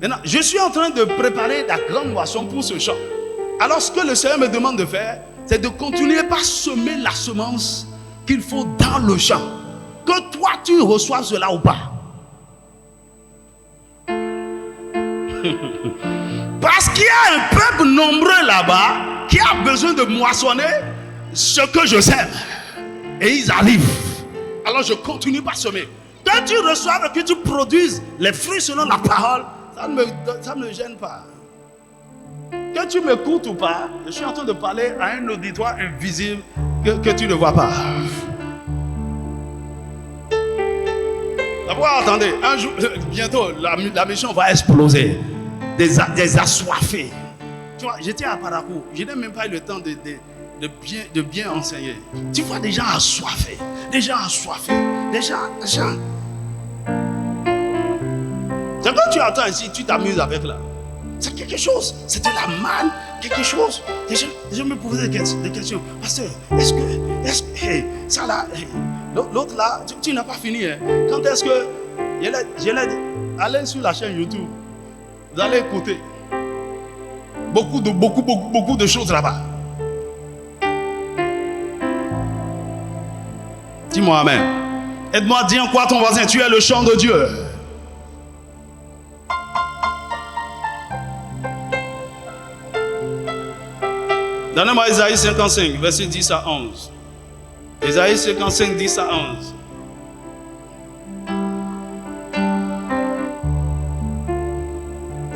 Maintenant, je suis en train de préparer la grande moisson pour ce chant. Alors ce que le Seigneur me demande de faire, c'est de continuer par semer la semence qu'il faut dans le champ. Que toi tu reçoives cela ou pas. Parce qu'il y a un peuple nombreux là-bas qui a besoin de moissonner ce que je sème. Et ils arrivent. Alors je continue par semer. Que tu reçoives et que tu produises les fruits selon la parole, ça ne me gêne pas. Que tu m'écoutes ou pas, je suis en train de parler à un auditoire invisible que tu ne vois pas. D'abord, attendez, un jour, bientôt, la mission va exploser. Des assoiffés. Tu vois, j'étais à Parakou, je n'ai même pas eu le temps de bien enseigner. Tu vois des gens assoiffés, des gens. C'est quand tu entends ici, tu t'amuses avec là. C'est quelque chose, c'est de la manne, quelque chose. Les gens me posaient des questions. Pasteur, est-ce que, hey, ça là, hey, l'autre là, tu n'as pas fini. Hein. Quand est-ce que, je l'ai dit, allez sur la chaîne YouTube, vous allez écouter. Beaucoup de choses là-bas. Dis-moi amen. Aide-moi à dire en quoi ton voisin, tu es le chant de Dieu. Donnez-moi Isaïe 55, verset 10 à 11. Isaïe 55, 10 à 11.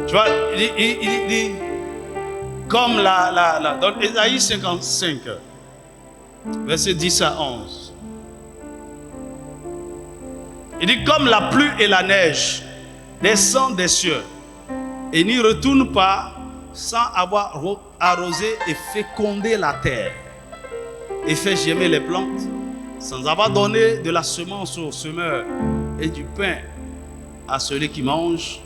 Tu vois, il dit, comme dans Isaïe 55, verset 10 à 11. Il dit, comme la pluie et la neige descendent des cieux et n'y retournent pas sans avoir arrosé et fécondé la terre et fait germer les plantes, sans avoir donné de la semence au semeur et du pain à celui qui mange.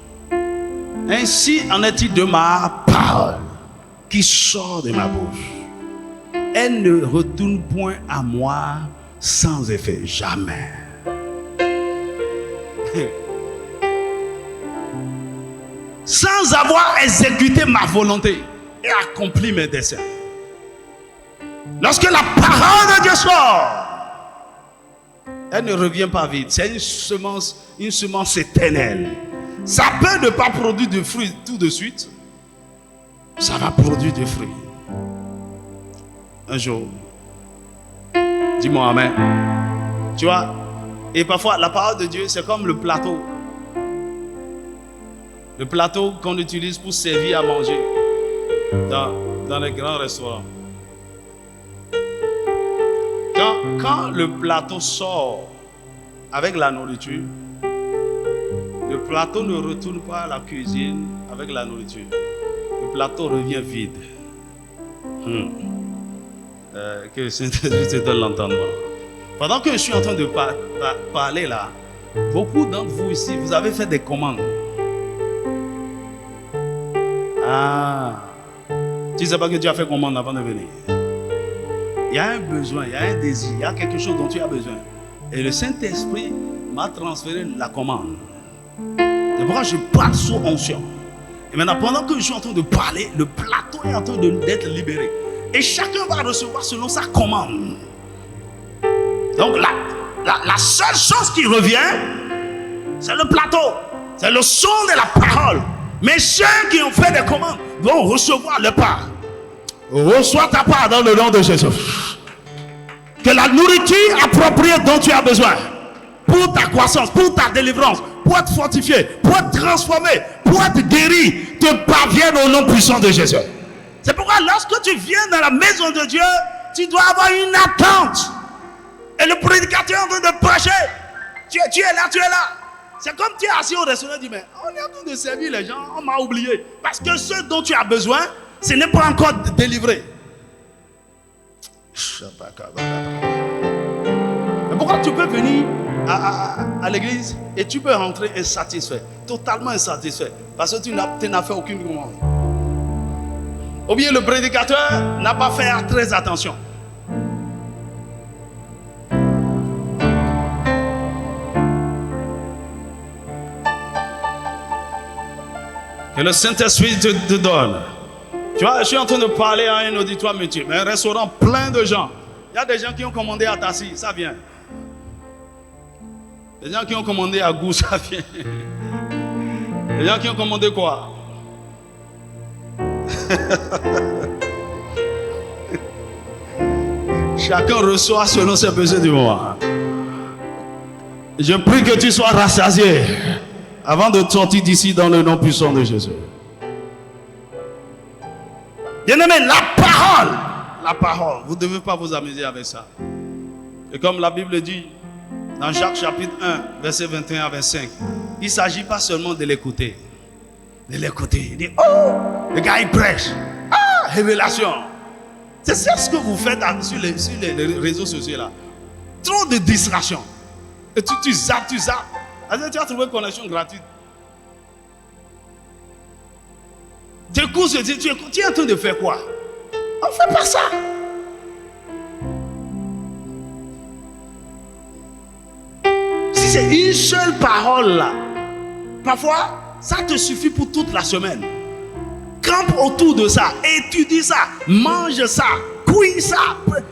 Ainsi en est-il de ma parole qui sort de ma bouche. Elle ne retourne point à moi sans effet, jamais. Sans avoir exécuté ma volonté et accompli mes desseins. Lorsque la parole de Dieu sort, elle ne revient pas vide. C'est une semence éternelle. Ça peut ne pas produire de fruits tout de suite. Ça va produire des fruits. Un jour. Dis-moi amen. Tu vois, et parfois la parole de Dieu c'est comme le plateau. Le plateau qu'on utilise pour servir à manger dans les grands restaurants. Quand le plateau sort avec la nourriture, le plateau ne retourne pas à la cuisine avec la nourriture. Le plateau revient vide. Que le Saint-Esprit te donne l'entendement. Pendant que je suis en train de parler là, beaucoup d'entre vous ici, vous avez fait des commandes. Ah, tu ne sais pas que tu as fait commande avant de venir. Il y a un besoin, il y a un désir, il y a quelque chose dont tu as besoin. Et le Saint-Esprit m'a transféré la commande. C'est pourquoi je parle sous onction. Et maintenant, pendant que je suis en train de parler, le plateau est en train d'être libéré. Et chacun va recevoir selon sa commande. Donc la seule chose qui revient, c'est le plateau. C'est le son de la parole. Mais ceux qui ont fait des commandes vont recevoir le part. Reçois ta part dans le nom de Jésus. Que la nourriture appropriée dont tu as besoin pour ta croissance, pour ta délivrance, pour être fortifié, pour être transformé, pour être guéri, te parviennent au nom puissant de Jésus. C'est pourquoi lorsque tu viens dans la maison de Dieu, tu dois avoir une attente. Et le prédicateur est en train de prêcher. Tu es là, tu es là. C'est comme tu es assis au restaurant et tu dis, mais on est en train de servir les gens, on m'a oublié. Parce que ce dont tu as besoin, ce n'est pas encore délivré. Mais pourquoi tu peux venir à l'église et tu peux rentrer insatisfait, totalement insatisfait, parce que tu n'as fait aucune commande. Ou bien le prédicateur n'a pas fait très attention. Que le Saint-Esprit te donne. Tu vois, je suis en train de parler à un auditoire métier, mais un restaurant plein de gens. Il y a des gens qui ont commandé à Tassi, ça vient. Des gens qui ont commandé à Goût, ça vient. Des gens qui ont commandé quoi? Chacun reçoit selon ses besoins du moment. Je prie que tu sois rassasié avant de sortir d'ici dans le nom puissant de Jésus. Bien-aimé, la parole, vous ne devez pas vous amuser avec ça. Et comme la Bible dit dans Jacques chapitre 1, verset 21 à 25, il ne s'agit pas seulement de l'écouter. De l'écouter. Il dit, oh, le gars il prêche. Ah, révélation. C'est ce que vous faites sur les réseaux sociaux là. Trop de distractions. Et tu zappes. Tu as trouvé une connexion gratuite. Tu écoutes, tu es en train de faire quoi? On ne fait pas ça. Si c'est une seule parole là, parfois, ça te suffit pour toute la semaine. Campe autour de ça, étudie ça, mange ça, cuis ça, il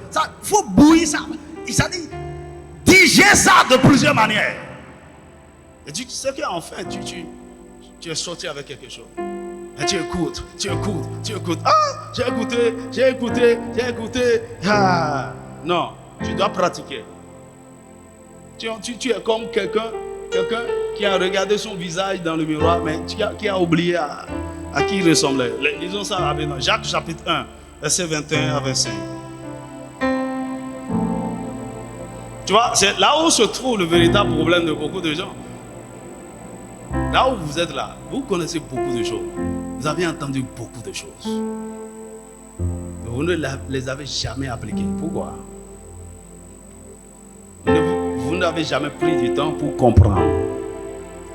faut bouillir ça. Ça dit, digère ça de plusieurs manières. Et tu sais qu'enfin, tu es sorti avec quelque chose. Et tu écoutes. Ah, j'ai écouté. Ah, non, tu dois pratiquer. Tu es comme quelqu'un qui a regardé son visage dans le miroir, mais qui a oublié à qui il ressemblait. Lisons ça avec nous. Jacques chapitre 1, verset 21 à 25. Tu vois, c'est là où se trouve le véritable problème de beaucoup de gens. Là où vous êtes là, vous connaissez beaucoup de choses. Vous avez entendu beaucoup de choses. Mais vous ne les avez jamais appliquées. Pourquoi? Vous n'avez jamais pris du temps pour comprendre.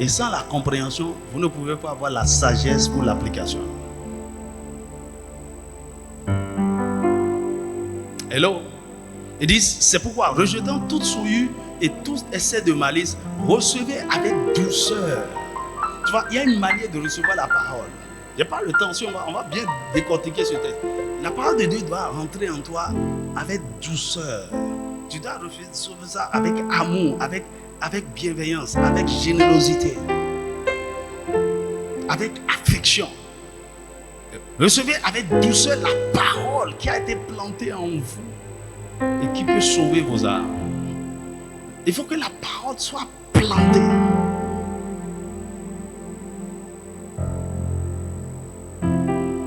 Et sans la compréhension, vous ne pouvez pas avoir la sagesse pour l'application. Hello? Ils disent, c'est pourquoi, rejetant toute souillure et tout excès de malice, recevez avec douceur. Tu vois, il y a une manière de recevoir la parole. Je n'ai pas le temps, si on va bien décortiquer ce texte. La parole de Dieu doit rentrer en toi avec douceur. Tu dois recevoir ça avec amour, avec bienveillance, avec générosité, avec affection. Recevez avec douceur la parole qui a été plantée en vous et qui peut sauver vos âmes. Il faut que la parole soit plantée.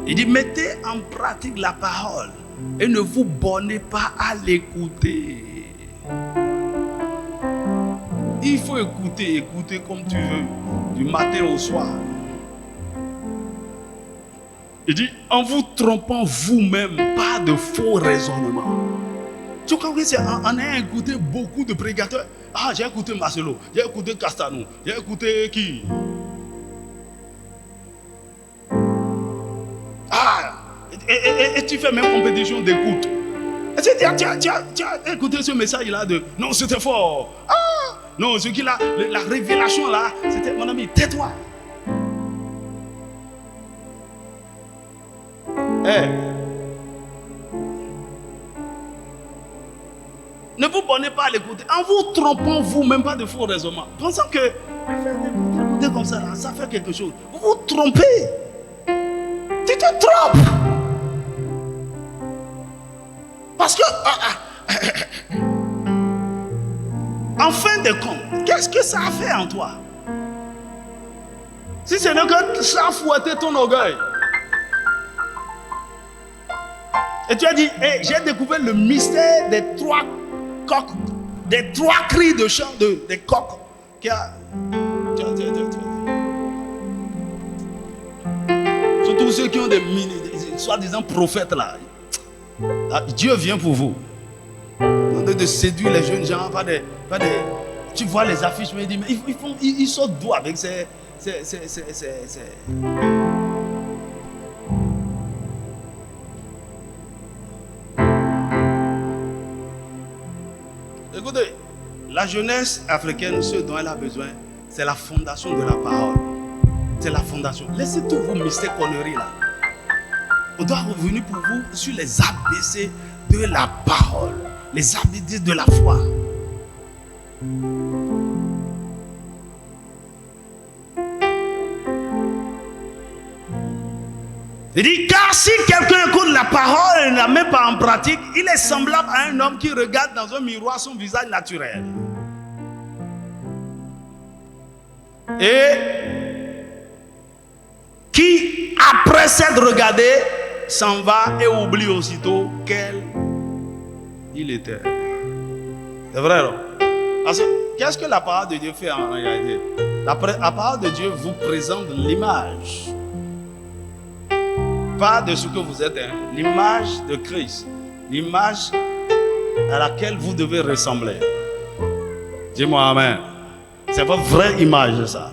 Il dit, mettez en pratique la parole et ne vous bornez pas à l'écouter. Il faut écouter comme tu veux, du matin au soir. Il dit, en vous trompant vous-même, pas de faux raisonnements. Tu crois que c'est en ayant écouté beaucoup de prédicateurs? Ah, j'ai écouté Marcelo, j'ai écouté Castanou, j'ai écouté qui? Ah, et tu fais même compétition d'écoute. Et tu as écouté ce message-là de non, c'était fort. Ah, non, ce qui la révélation là, c'était mon ami, tais-toi. Ne vous bornez pas à l'écouter. En vous trompant vous-même, pas de faux raisonnements. Pensant que écouter comme ça, là, ça fait quelque chose. Vous vous trompez. Tu te trompes. Parce que, en fin de compte, qu'est-ce que ça a fait en toi? Si ce n'est que ça fouetter ton orgueil. Et tu as dit, hey, j'ai découvert le mystère des 3 coqs, des 3 cris de chant des coqs. Surtout ceux qui ont des soi-disant prophètes là. Dieu vient pour vous. De séduire les jeunes gens, tu vois les affiches, mais ils sortent d'où avec ces. Écoutez, la jeunesse africaine, ce dont elle a besoin, c'est la fondation de la parole. C'est la fondation. Laissez tous vos mystères conneries là. On doit revenir pour vous sur les ABC de la parole, les ABC de la foi. Il dit, car si quelqu'un écoute la parole et ne la met pas en pratique, il est semblable à un homme qui regarde dans un miroir son visage naturel. Et qui, après s'être regardé, s'en va et oublie aussitôt quel il était. C'est vrai, non? Parce que qu'est-ce que la parole de Dieu fait en réalité? La parole de Dieu vous présente l'image. Pas de ce que vous êtes, hein. L'image de Christ, l'image à laquelle vous devez ressembler. Dis-moi amen. C'est votre vraie image, ça.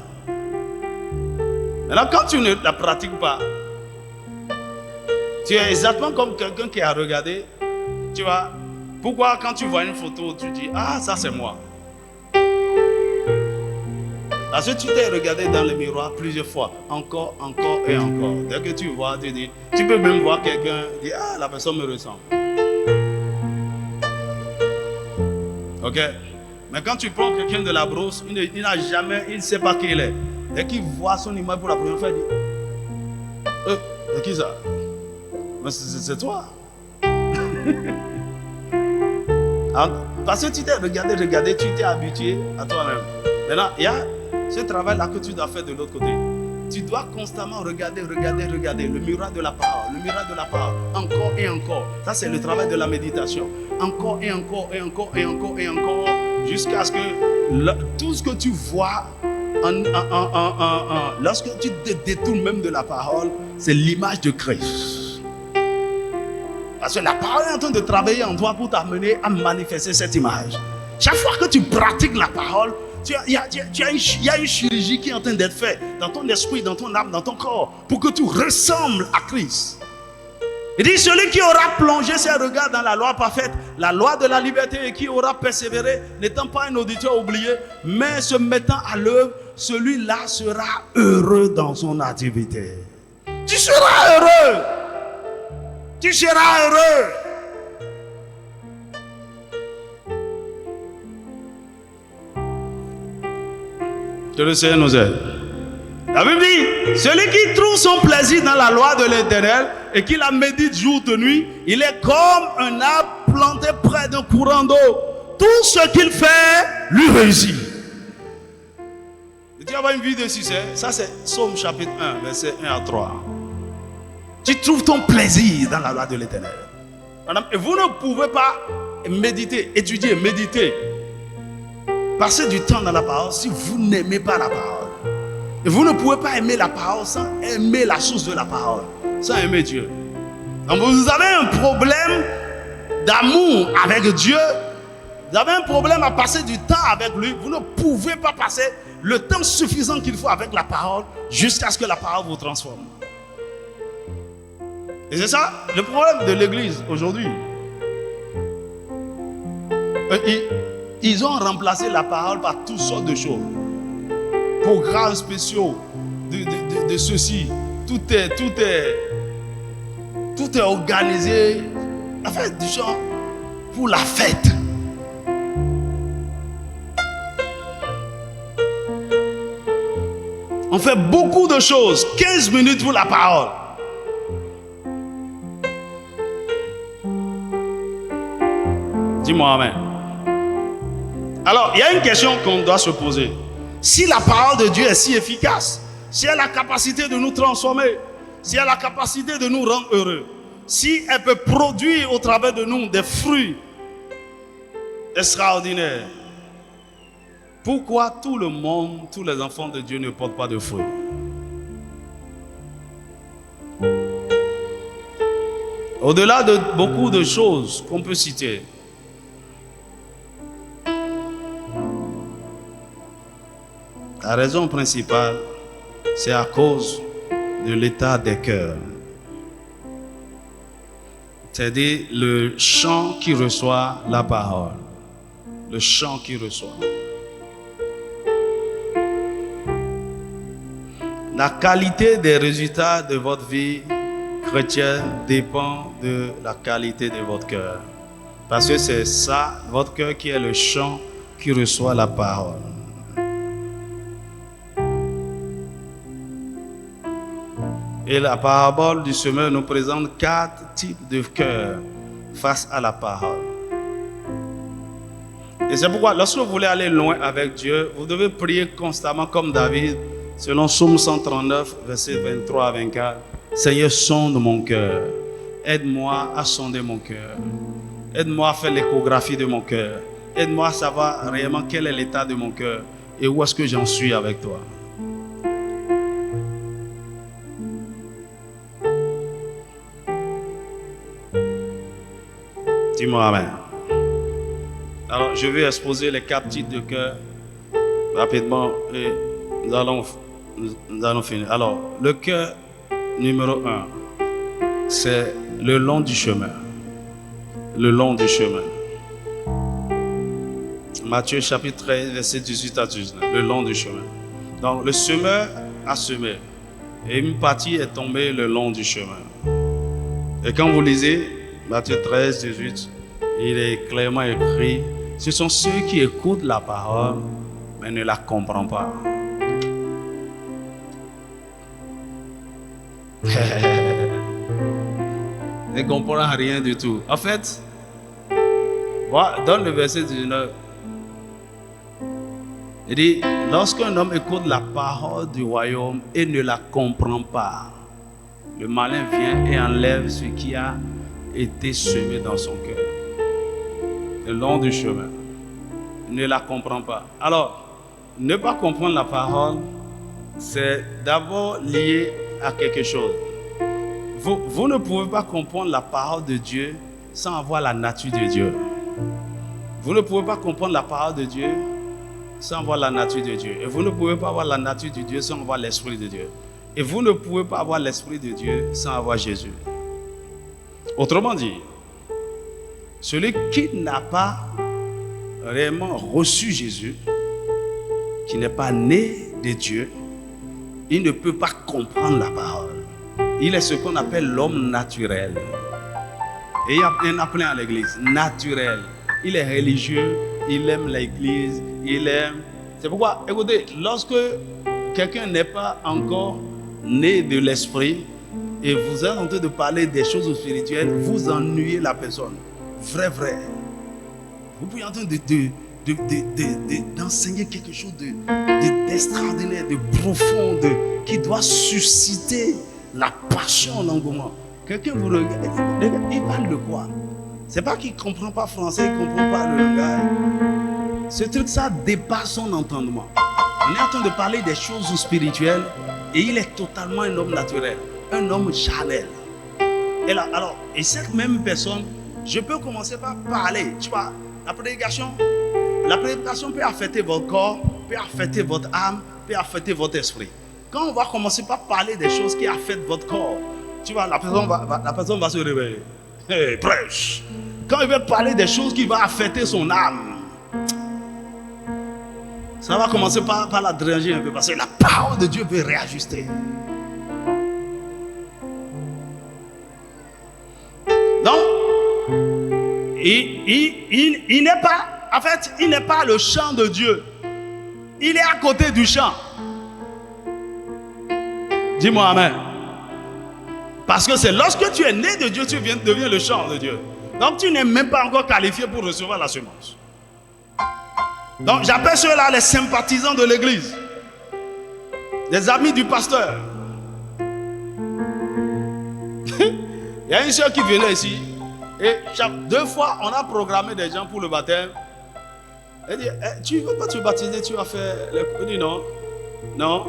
Maintenant, quand tu ne la pratiques pas, tu es exactement comme quelqu'un qui a regardé. Tu vois, pourquoi quand tu vois une photo, tu dis, ah, ça c'est moi. Parce que tu t'es regardé dans le miroir plusieurs fois, encore et encore. Dès que tu vois, tu dis, tu peux même voir quelqu'un, dire, ah, la personne me ressemble. Ok? Mais quand tu prends quelqu'un de la brousse, il n'a jamais, il ne sait pas qui il est. Dès qu'il voit son image pour la première fois, il dit, c'est qui ça? Mais c'est toi. Parce que tu t'es regardé, tu t'es habitué à toi-même. Maintenant, il y a ce travail-là que tu dois faire de l'autre côté. Tu dois constamment regarder le miroir de la parole, encore et encore. Ça, c'est le travail de la méditation. Encore et encore, jusqu'à ce que tout ce que tu vois, lorsque tu te détournes même de la parole, c'est l'image de Christ. Parce que la parole est en train de travailler en toi pour t'amener à manifester cette image. Chaque fois que tu pratiques la parole, il y a une chirurgie qui est en train d'être faite dans ton esprit, dans ton âme, dans ton corps, pour que tu ressembles à Christ. Il dit, celui qui aura plongé ses regards dans la loi parfaite, la loi de la liberté, et qui aura persévéré, n'étant pas un auditeur oublié, mais se mettant à l'œuvre, celui-là sera heureux dans son activité. Tu seras heureux. Tu seras heureux. Que le Seigneur nous aide. La Bible dit, celui qui trouve son plaisir dans la loi de l'Éternel et qui la médite jour et nuit, il est comme un arbre planté près d'un courant d'eau. Tout ce qu'il fait lui réussit. Et tu vas avoir une vie de succès. Ça c'est Psaume chapitre 1, verset 1 à 3. Tu trouves ton plaisir dans la loi de l'Éternel. Et vous ne pouvez pas méditer, étudier, méditer, passer du temps dans la parole si vous n'aimez pas la parole. Et vous ne pouvez pas aimer la parole sans aimer la source de la parole, sans aimer Dieu. Donc vous avez un problème d'amour avec Dieu, vous avez un problème à passer du temps avec lui, vous ne pouvez pas passer le temps suffisant qu'il faut avec la parole jusqu'à ce que la parole vous transforme. Et c'est ça le problème de l'église aujourd'hui. Ils ont remplacé la parole par toutes sortes de choses. Programmes spéciaux de ceci. Tout est organisé. En fait, du genre pour la fête. On fait beaucoup de choses. 15 minutes pour la parole. Dis-moi amen. Alors, il y a une question qu'on doit se poser. Si la parole de Dieu est si efficace, si elle a la capacité de nous transformer, si elle a la capacité de nous rendre heureux, si elle peut produire au travers de nous des fruits extraordinaires, pourquoi tout le monde, tous les enfants de Dieu ne portent pas de fruits? Au-delà de beaucoup de choses qu'on peut citer, la raison principale, c'est à cause de l'état des cœurs. C'est-à-dire le chant qui reçoit la parole. Le chant qui reçoit. La qualité des résultats de votre vie chrétienne dépend de la qualité de votre cœur. Parce que c'est ça, votre cœur, qui est le chant qui reçoit la parole. Et la parabole du semeur nous présente 4 types de cœurs face à la parole. Et c'est pourquoi, lorsque vous voulez aller loin avec Dieu, vous devez prier constamment comme David, selon Psaume 139, versets 23 à 24. Seigneur, sonde mon cœur. Aide-moi à sonder mon cœur. Aide-moi à faire l'échographie de mon cœur. Aide-moi à savoir réellement quel est l'état de mon cœur et où est-ce que j'en suis avec toi. Dis-moi amen. Alors, je vais exposer les 4 types de cœur rapidement et nous allons finir. Alors, le cœur numéro 1, c'est le long du chemin. Le long du chemin. Matthieu chapitre 13, verset 18 à 19. Le long du chemin. Donc, le semeur a semé et une partie est tombée le long du chemin. Et quand vous lisez Matthieu 13, 18, il est clairement écrit, ce sont ceux qui écoutent la parole, mais ne la comprennent pas. Ne comprennent rien du tout. En fait, dans le verset 19, il dit, lorsqu'un homme écoute la parole du royaume et ne la comprend pas, le malin vient et enlève ce qui a été semé dans son cœur. Le long du chemin. Ne la comprend pas. Alors, ne pas comprendre la parole, c'est d'abord lié à quelque chose. Vous ne pouvez pas comprendre la parole de Dieu sans avoir la nature de Dieu. Vous ne pouvez pas comprendre la parole de Dieu sans avoir la nature de Dieu. Et vous ne pouvez pas avoir la nature de Dieu sans avoir l'Esprit de Dieu. Et vous ne pouvez pas avoir l'Esprit de Dieu sans avoir Jésus. Autrement dit, celui qui n'a pas réellement reçu Jésus, qui n'est pas né de Dieu, il ne peut pas comprendre la parole. Il est ce qu'on appelle l'homme naturel. Et il y en a plein à l'église. Naturel. Il est religieux, il aime l'église, il aime... C'est pourquoi, écoutez, lorsque quelqu'un n'est pas encore né de l'esprit et vous êtes en train de parler des choses spirituelles, vous ennuyez la personne. Vrai. Vous pouvez en train d'enseigner quelque chose d'extraordinaire, de profond, qui doit susciter la passion, l'engouement. Quelqu'un vous regarde, il parle de quoi? C'est pas qu'il ne comprend pas français, il ne comprend pas le langage. Ce truc, ça dépasse son entendement. On est en train de parler des choses spirituelles et il est totalement un homme naturel, un homme charnel. Et là, alors, et cette même personne, je peux commencer par parler. Tu vois, la prédication peut affecter votre corps, peut affecter votre âme, peut affecter votre esprit. Quand on va commencer par parler des choses qui affectent votre corps, tu vois, la personne va se réveiller. Hey, prêche. Quand il veut parler des choses qui vont affecter son âme, ça va commencer par la déranger un peu, parce que la parole de Dieu peut réajuster. Donc, il n'est pas, en fait, il n'est pas le chant de Dieu. Il est à côté du chant. Dis-moi amen. Parce que c'est lorsque tu es né de Dieu, tu deviens le chant de Dieu. Donc tu n'es même pas encore qualifié pour recevoir la semence. Donc j'appelle ceux-là les sympathisants de l'église. des amis du pasteur. Il y a une soeur qui venait ici et 2 fois on a programmé des gens pour le baptême. Elle dit, tu ne veux pas te baptiser, tu vas faire le... Elle dit non, non.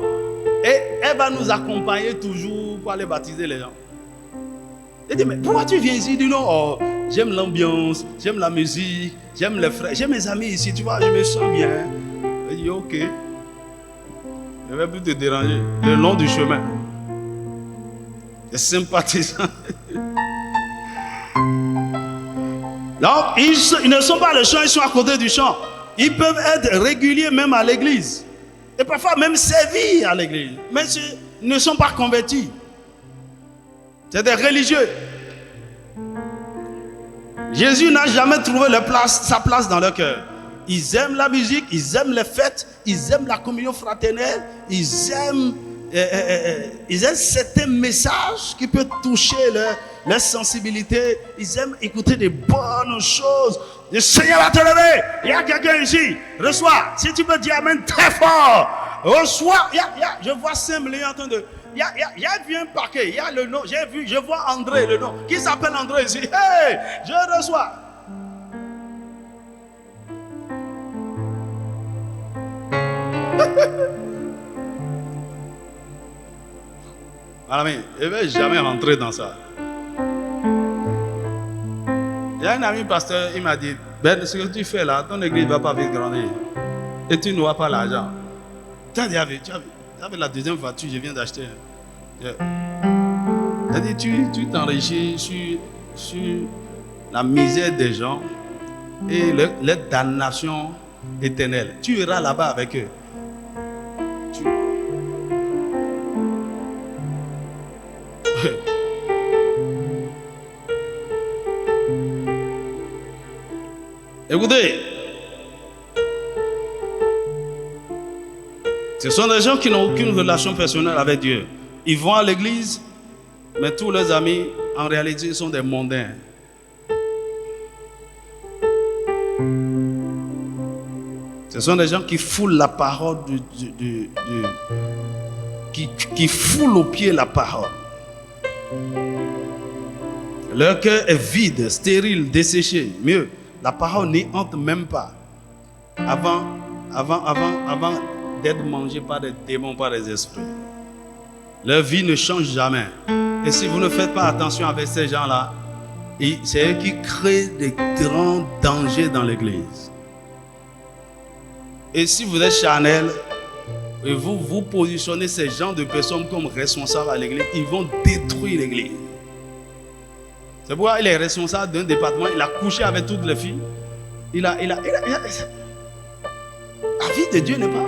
Et elle va nous accompagner toujours pour aller baptiser les gens. Elle dit, mais pourquoi tu viens ici? Elle dit non, oh, j'aime l'ambiance, j'aime la musique, j'aime les frères, j'aime mes amis ici, tu vois, je me sens bien. Elle dit ok, je ne vais plus te déranger le long du chemin. Les sympathisants. Donc, ils ne sont pas le champ, ils sont à côté du champ. Ils peuvent être réguliers même à l'église. Et parfois même servir à l'église. Mais ils ne sont pas convertis. C'est des religieux. Jésus n'a jamais trouvé sa place dans leur cœur. Ils aiment la musique, ils aiment les fêtes, ils aiment la communion fraternelle, ils aiment certains messages qui peuvent toucher leur sensibilité. Ils aiment écouter des bonnes choses. Le Seigneur va te lever. Il y a quelqu'un ici. Reçois. Si tu peux dire amen très fort. Reçois. Je vois 5 millions en train de... Il y a vu un paquet. Il y a le nom. Je vois André, le nom. Qui s'appelle André ici? Hey, je reçois. Voilà, mais je ne vais jamais rentrer dans ça. Il y a un ami pasteur, il m'a dit, Ben, ce que tu fais là, ton église ne va pas vite grandir. Et tu n'auras pas l'argent. Tu as vu la deuxième voiture, je viens d'acheter. Il dit, tu t'enrichis sur la misère des gens et leur damnation éternelle. Tu iras là-bas avec eux. Écoutez, ce sont des gens qui n'ont aucune relation personnelle avec Dieu. Ils vont à l'église, mais tous leurs amis, en réalité, sont des mondains. Ce sont des gens qui foulent la parole, qui foulent au pied la parole. Leur cœur est vide, stérile, desséché. Mieux, la parole n'y entre même pas avant d'être mangée par des démons, par des esprits. Leur vie ne change jamais. Et si vous ne faites pas attention avec ces gens-là, c'est eux qui créent des grands dangers dans l'église. Et si vous êtes charnel, et vous positionnez ces gens de personnes comme responsables à l'église, ils vont détruire l'église. C'est pourquoi il est responsable d'un département, il a couché avec toutes les filles. La vie de Dieu n'est pas...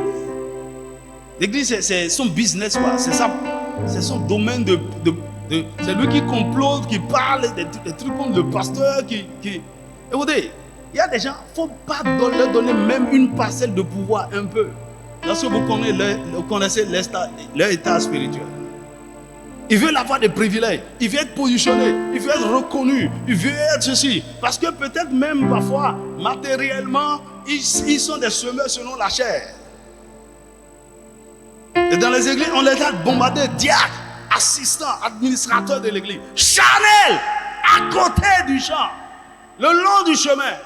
L'église, c'est son business, quoi. C'est son domaine de c'est lui qui complote, qui parle des trucs comme le pasteur, Écoutez, il y a des gens, il ne faut pas leur donner même une parcelle de pouvoir un peu. Lorsque vous connaissez leur état spirituel. Il veut avoir des privilèges, il veut être positionné, il veut être reconnu, il veut être ceci. Parce que peut-être même parfois, matériellement, ils sont des semeurs selon la chair. Et dans les églises, on les a bombardés, diacres, assistants, administrateurs de l'église. Charnel, à côté du champ, le long du chemin.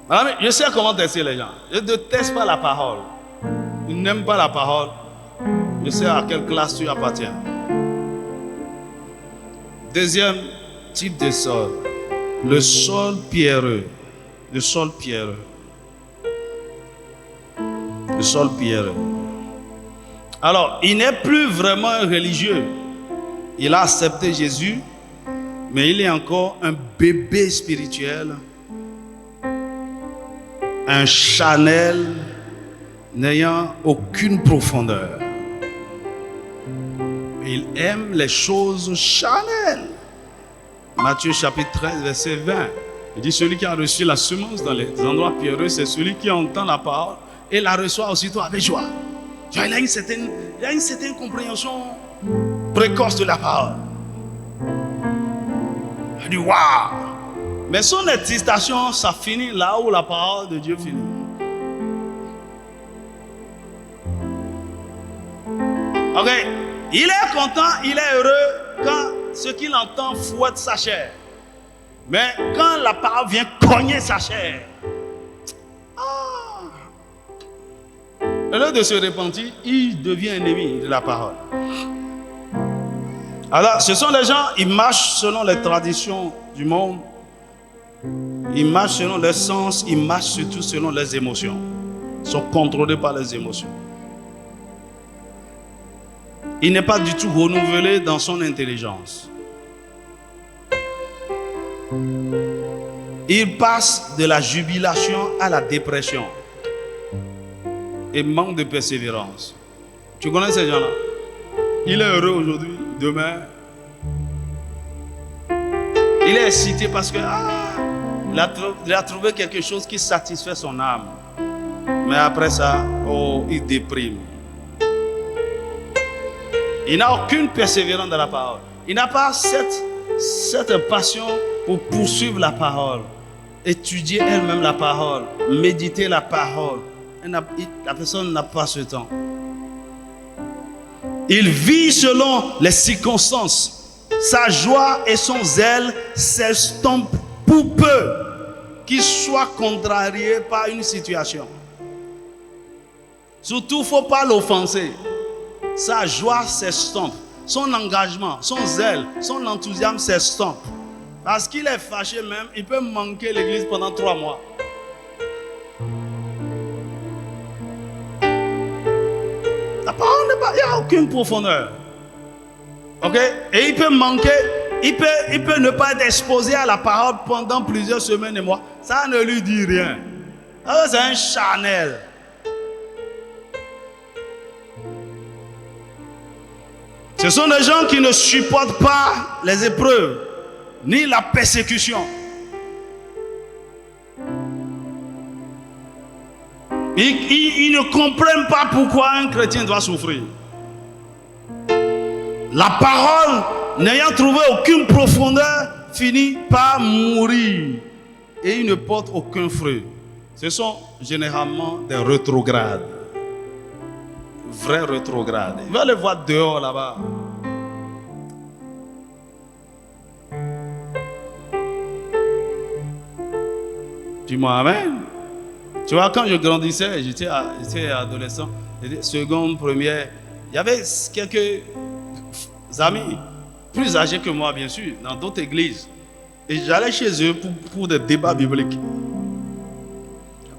Madame, je sais comment tester les gens. Je ne déteste pas la parole. Ils n'aiment pas la parole. Je sais à quelle classe tu appartiens. Deuxième type de sol. Le sol pierreux. Le sol pierreux. Le sol pierreux. Alors, il n'est plus vraiment un religieux. Il a accepté Jésus, mais il est encore un bébé spirituel. Un charnel n'ayant aucune profondeur. Il aime les choses charnelles. Matthieu chapitre 13, verset 20. Il dit, celui qui a reçu la semence dans les endroits pierreux, c'est celui qui entend la parole et la reçoit aussitôt avec joie. Il a une certaine compréhension précoce de la parole. Il dit waouh! Mais son excitation, ça finit là où la parole de Dieu finit. Ok, il est content, il est heureux quand ce qu'il entend fouette sa chair. Mais quand la parole vient cogner sa chair, au lieu de se repentir, il devient ennemi de la parole. Alors, ce sont les gens, ils marchent selon les traditions du monde. Ils marchent selon leurs sens, ils marchent surtout selon leurs émotions. Ils sont contrôlés par les émotions. Il n'est pas du tout renouvelé dans son intelligence. Il passe de la jubilation à la dépression. Et manque de persévérance. Tu connais ces gens-là? Il est heureux aujourd'hui, demain. Il est excité parce que il a trouvé quelque chose qui satisfait son âme. Mais après ça, il déprime. Il n'a aucune persévérance dans la parole. Il n'a pas cette passion pour poursuivre la parole, étudier elle-même la parole, méditer la parole. La personne n'a pas ce temps. Il vit selon les circonstances. Sa joie et son zèle s'estompent pour peu qu'il soit contrarié par une situation. Surtout, il ne faut pas l'offenser. Sa joie s'estompe. Son engagement, son zèle, son enthousiasme s'estompe. Parce qu'il est fâché même, il peut manquer l'église pendant 3 mois. La parole n'est pas, il n'y a aucune profondeur. Ok? Et il peut manquer, il peut ne pas être exposé à la parole pendant plusieurs semaines et mois. Ça ne lui dit rien. C'est un charnel. Ce sont des gens qui ne supportent pas les épreuves, ni la persécution. Ils ne comprennent pas pourquoi un chrétien doit souffrir. La parole, n'ayant trouvé aucune profondeur, finit par mourir. Et il ne porte aucun fruit. Ce sont généralement des rétrogrades. Vrais rétrogrades. Il va les voir dehors là-bas. Dis-moi amen. Tu vois, quand je grandissais, j'étais adolescent, seconde, première, il y avait quelques amis, plus âgés que moi bien sûr, dans d'autres églises. Et j'allais chez eux pour des débats bibliques.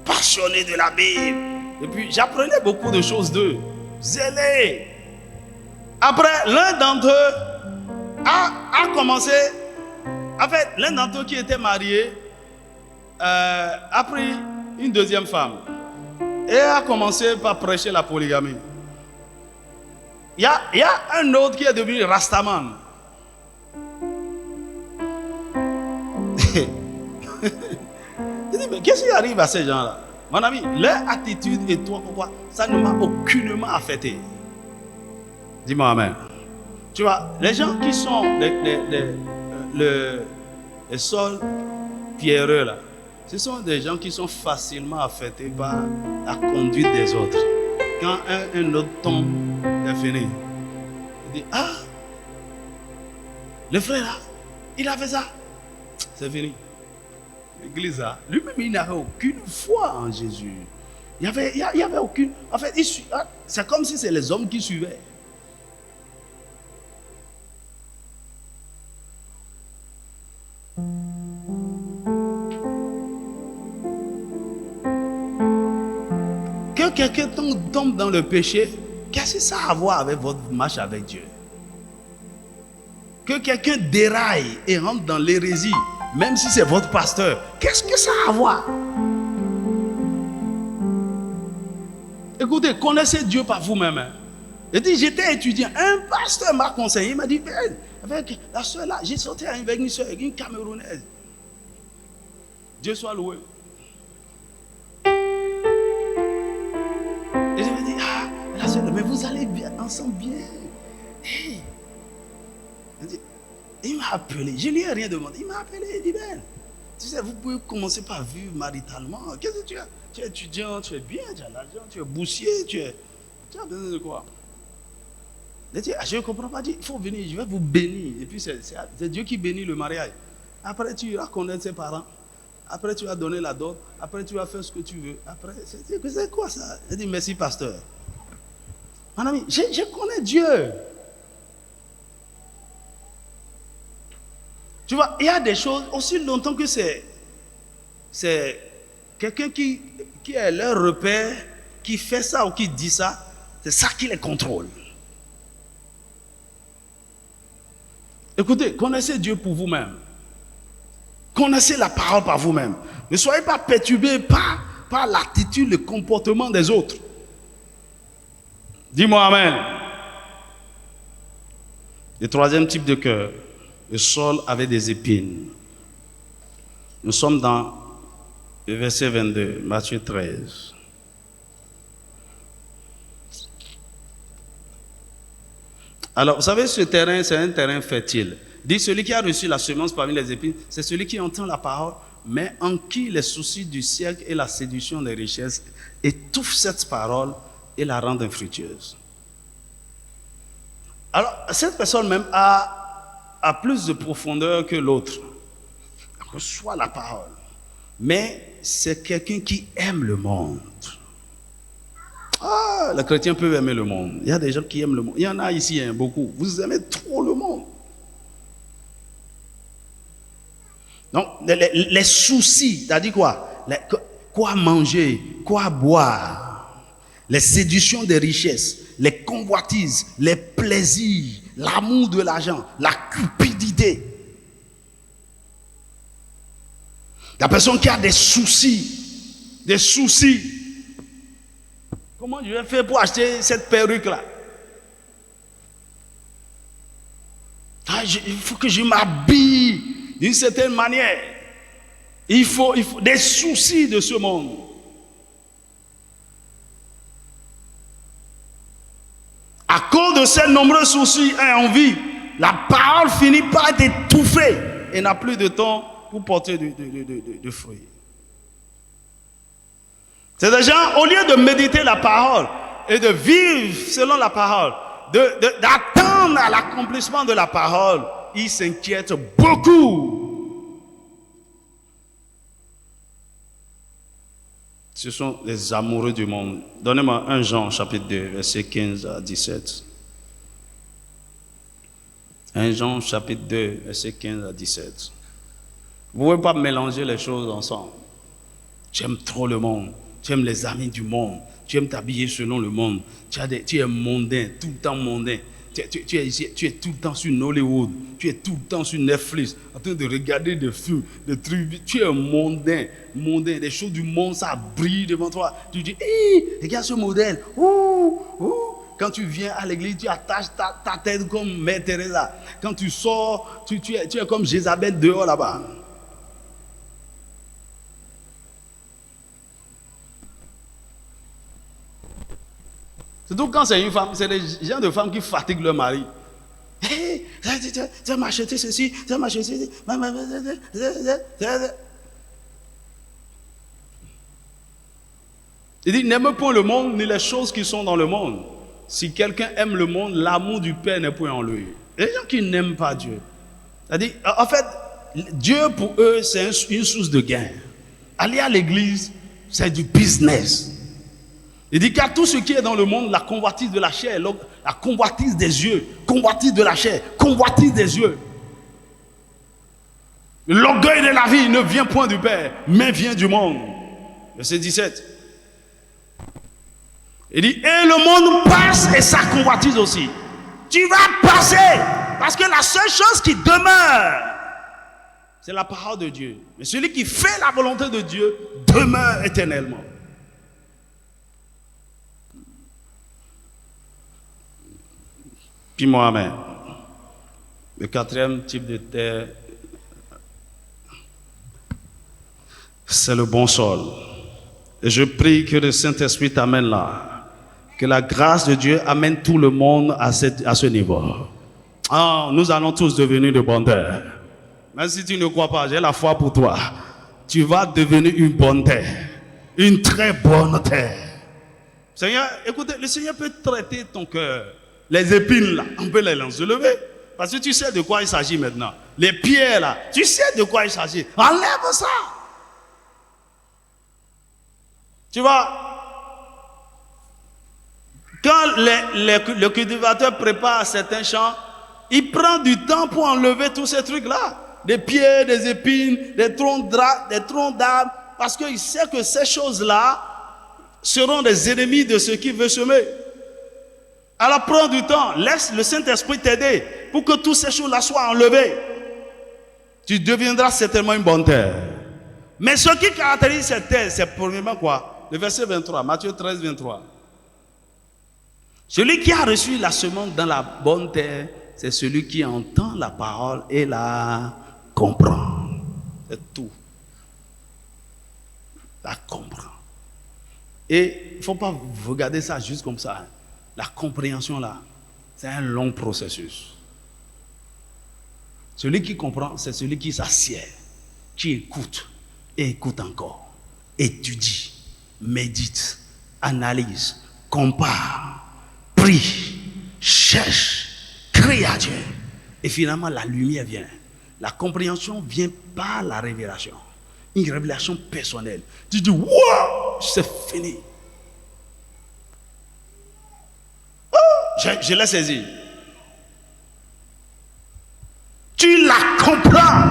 Passionné de la Bible. Et puis j'apprenais beaucoup de choses d'eux. Zélés. Après, l'un d'entre eux a commencé, en fait, l'un d'entre eux qui était marié a pris une deuxième femme et a commencé par prêcher la polygamie. Il y a un autre qui est devenu Rastaman. Je dis, mais qu'est-ce qui arrive à ces gens-là? Mon ami, leur attitude et toi, pourquoi ça ne m'a aucunement affecté. Dis-moi amen. Tu vois, les gens qui sont les sols pierreux là, ce sont des gens qui sont facilement affectés par la conduite des autres. Quand un autre tombe, c'est fini. Il dit, le frère là, il a fait ça. C'est fini. L'église là, lui-même il n'avait aucune foi en Jésus. Il y avait aucune. En fait, c'est comme si c'est les hommes qui suivaient. Que quelqu'un tombe dans le péché, qu'est-ce que ça a à voir avec votre marche avec Dieu? Que quelqu'un déraille et rentre dans l'hérésie, même si c'est votre pasteur, qu'est-ce que ça a à voir? Écoutez, connaissez Dieu par vous-même. Hein. Il dit, j'étais étudiant, un pasteur m'a conseillé, il m'a dit, avec la soeur là, j'ai sorti avec une soeur, une Camerounaise. Dieu soit loué. Et je me dis, la soeur, mais vous allez bien, ensemble bien. Hey. Il m'a appelé. Je lui ai rien demandé. Il m'a appelé. Il dit, ben, tu sais, vous pouvez commencer par vivre maritalement. Qu'est-ce que tu as? Tu es étudiant, tu es bien, tu as l'argent, tu es boursier, tu as besoin de quoi? Il dit, je ne comprends pas. Il dit, il faut venir, je vais vous bénir. Et puis c'est Dieu qui bénit le mariage. Après, tu iras connaître ses parents. Après, tu vas donner la dot. Après, tu vas faire ce que tu veux. Après, c'est quoi ça? Il dit, merci, pasteur. Mon ami, je connais Dieu. Tu vois, il y a des choses, aussi longtemps que c'est quelqu'un qui est leur repère, qui fait ça ou qui dit ça, c'est ça qui les contrôle. Écoutez, connaissez Dieu pour vous-même. Connaissez la parole par vous-même. Ne soyez pas perturbés par l'attitude, le comportement des autres. Dis-moi Amen. Le troisième type de cœur, le sol avait des épines. Nous sommes dans le verset 22, Matthieu 13. Alors, vous savez, ce terrain, c'est un terrain fertile. Dit celui qui a reçu la semence parmi les épines, c'est celui qui entend la parole, mais en qui les soucis du siècle et la séduction des richesses étouffent cette parole et la rendent infructueuse. Alors, cette personne même a plus de profondeur que l'autre. Elle reçoit la parole. Mais c'est quelqu'un qui aime le monde. Ah, les chrétiens peuvent aimer le monde. Il y a des gens qui aiment le monde. Il y en a ici, hein, beaucoup. Vous aimez trop le monde. Donc, les soucis, c'est-à-dire quoi? Quoi manger, quoi boire, les séductions des richesses, les convoitises, les plaisirs, l'amour de l'argent, la cupidité. La personne qui a des soucis. Comment je vais faire pour acheter cette perruque-là? Il faut que je m'habille d'une certaine manière. Il faut des soucis de ce monde. À cause de ces nombreux soucis et envies, la parole finit par être étouffée et n'a plus de temps pour porter de fruits. C'est des gens, au lieu de méditer la parole et de vivre selon la parole, d'attendre à l'accomplissement de la parole, ils s'inquiètent beaucoup. Ce sont les amoureux du monde. Donnez-moi 1 Jean chapitre 2, versets 15 à 17. 1 Jean chapitre 2, versets 15 à 17. Vous ne pouvez pas mélanger les choses ensemble. Tu aimes trop le monde. Tu aimes les amis du monde. Tu aimes t'habiller selon le monde. Tu es mondain, tout le temps mondain. Tu es tout le temps sur Hollywood. Tu es tout le temps sur Netflix, en train de regarder des films, des trucs. Tu es mondain. Des choses du monde, ça brille devant toi. Tu dis, hey, regarde ce modèle. Quand tu viens à l'église, tu attaches ta tête comme Mère Teresa. Quand tu sors, tu es comme Jézabel dehors là-bas. Surtout quand c'est une femme, c'est les gens de femmes qui fatiguent leur mari. Hey, tu vas m'acheter ceci, tu vas m'acheter ceci. Il dit, n'aime point le monde ni les choses qui sont dans le monde. Si quelqu'un aime le monde, l'amour du Père n'est point en lui. Les gens qui n'aiment pas Dieu. C'est-à-dire, en fait, Dieu pour eux, c'est une source de gain. Aller à l'église, c'est du business. Il dit qu'à tout ce qui est dans le monde, la convoitise de la chair, la convoitise des yeux, convoitise de la chair, convoitise des yeux. L'orgueil de la vie ne vient point du Père, mais vient du monde. Verset 17. Il dit, et le monde passe et sa convoitise aussi. Tu vas passer, parce que la seule chose qui demeure, c'est la parole de Dieu. Mais celui qui fait la volonté de Dieu demeure éternellement. Puis moi, amen. Le quatrième type de terre, c'est le bon sol. Et je prie que le Saint-Esprit t'amène là. Que la grâce de Dieu amène tout le monde à ce niveau. Ah, nous allons tous devenir de bonne terre. Même si tu ne crois pas, j'ai la foi pour toi. Tu vas devenir une bonne terre. Une très bonne terre. Seigneur, écoutez, le Seigneur peut traiter ton cœur. Les épines là, on peut les enlever. Parce que tu sais de quoi il s'agit maintenant. Les pierres là, tu sais de quoi il s'agit. Enlève ça. Tu vois, quand le cultivateur prépare certains champs, il prend du temps pour enlever tous ces trucs-là. Des pierres, des épines, des troncs d'arbres. Parce qu'il sait que ces choses-là seront des ennemis de ceux qui veulent semer. Alors prends du temps, laisse le Saint-Esprit t'aider pour que toutes ces choses-là soient enlevées. Tu deviendras certainement une bonne terre. Mais ce qui caractérise cette terre, c'est premièrement quoi? Le verset 23, Matthieu 13, 23. Celui qui a reçu la semence dans la bonne terre, c'est celui qui entend la parole et la comprend. C'est tout. La comprend. Et il ne faut pas regarder ça juste comme ça. La compréhension là, c'est un long processus. Celui qui comprend, c'est celui qui s'assied, qui écoute et écoute encore, étudie, médite, analyse, compare, prie, cherche, crie à Dieu. Et finalement, la lumière vient. La compréhension vient par la révélation. Une révélation personnelle. Tu dis, waouh, c'est fini. Je l'ai saisi. Tu la comprends.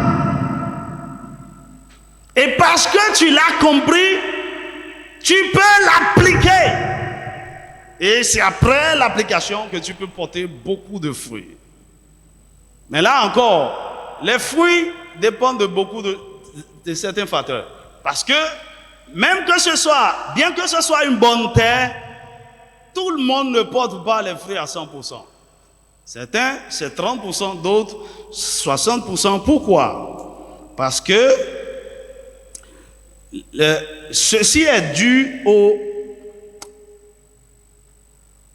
Et parce que tu l'as compris, tu peux l'appliquer. Et c'est après l'application que tu peux porter beaucoup de fruits. Mais là encore, les fruits dépendent de beaucoup de certains facteurs. Parce que, même que ce soit, bien que ce soit une bonne terre, tout le monde ne porte pas les fruits à 100%. Certains, c'est 30%, d'autres, 60%. Pourquoi? Parce que ceci est dû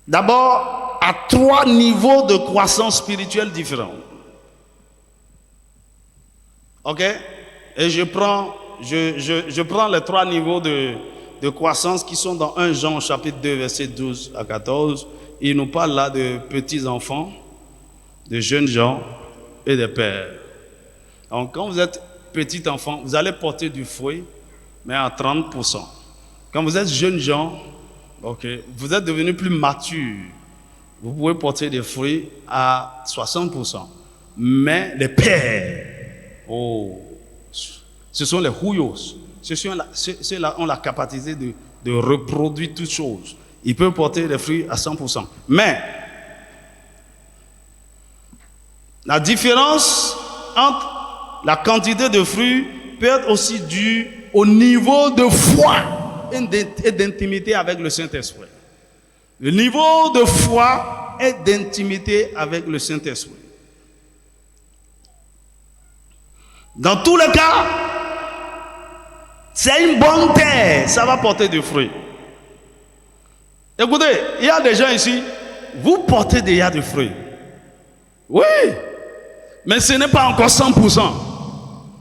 d'abord à 3 niveaux de croissance spirituelle différents. Ok? Et je prends les 3 niveaux de croissance qui sont dans 1 Jean chapitre 2 verset 12 à 14. Il nous parle là de petits enfants, de jeunes gens et de pères. Donc quand vous êtes petit enfant, vous allez porter du fruit, mais à 30%. Quand vous êtes jeunes gens, okay, vous êtes devenus plus matures. Vous pouvez porter des fruits à 60%. Mais les pères, ce sont les huyos. Ceux-là ont la capacité de reproduire toutes choses. Ils peuvent porter des fruits à 100%. Mais la différence entre la quantité de fruits peut être aussi due au niveau de foi et d'intimité avec le Saint-Esprit. Le niveau de foi et d'intimité avec le Saint-Esprit. Dans tous les cas, c'est une bonne terre, ça va porter du fruit. Écoutez, il y a des gens ici, vous portez déjà du fruit. Oui, mais ce n'est pas encore 100%.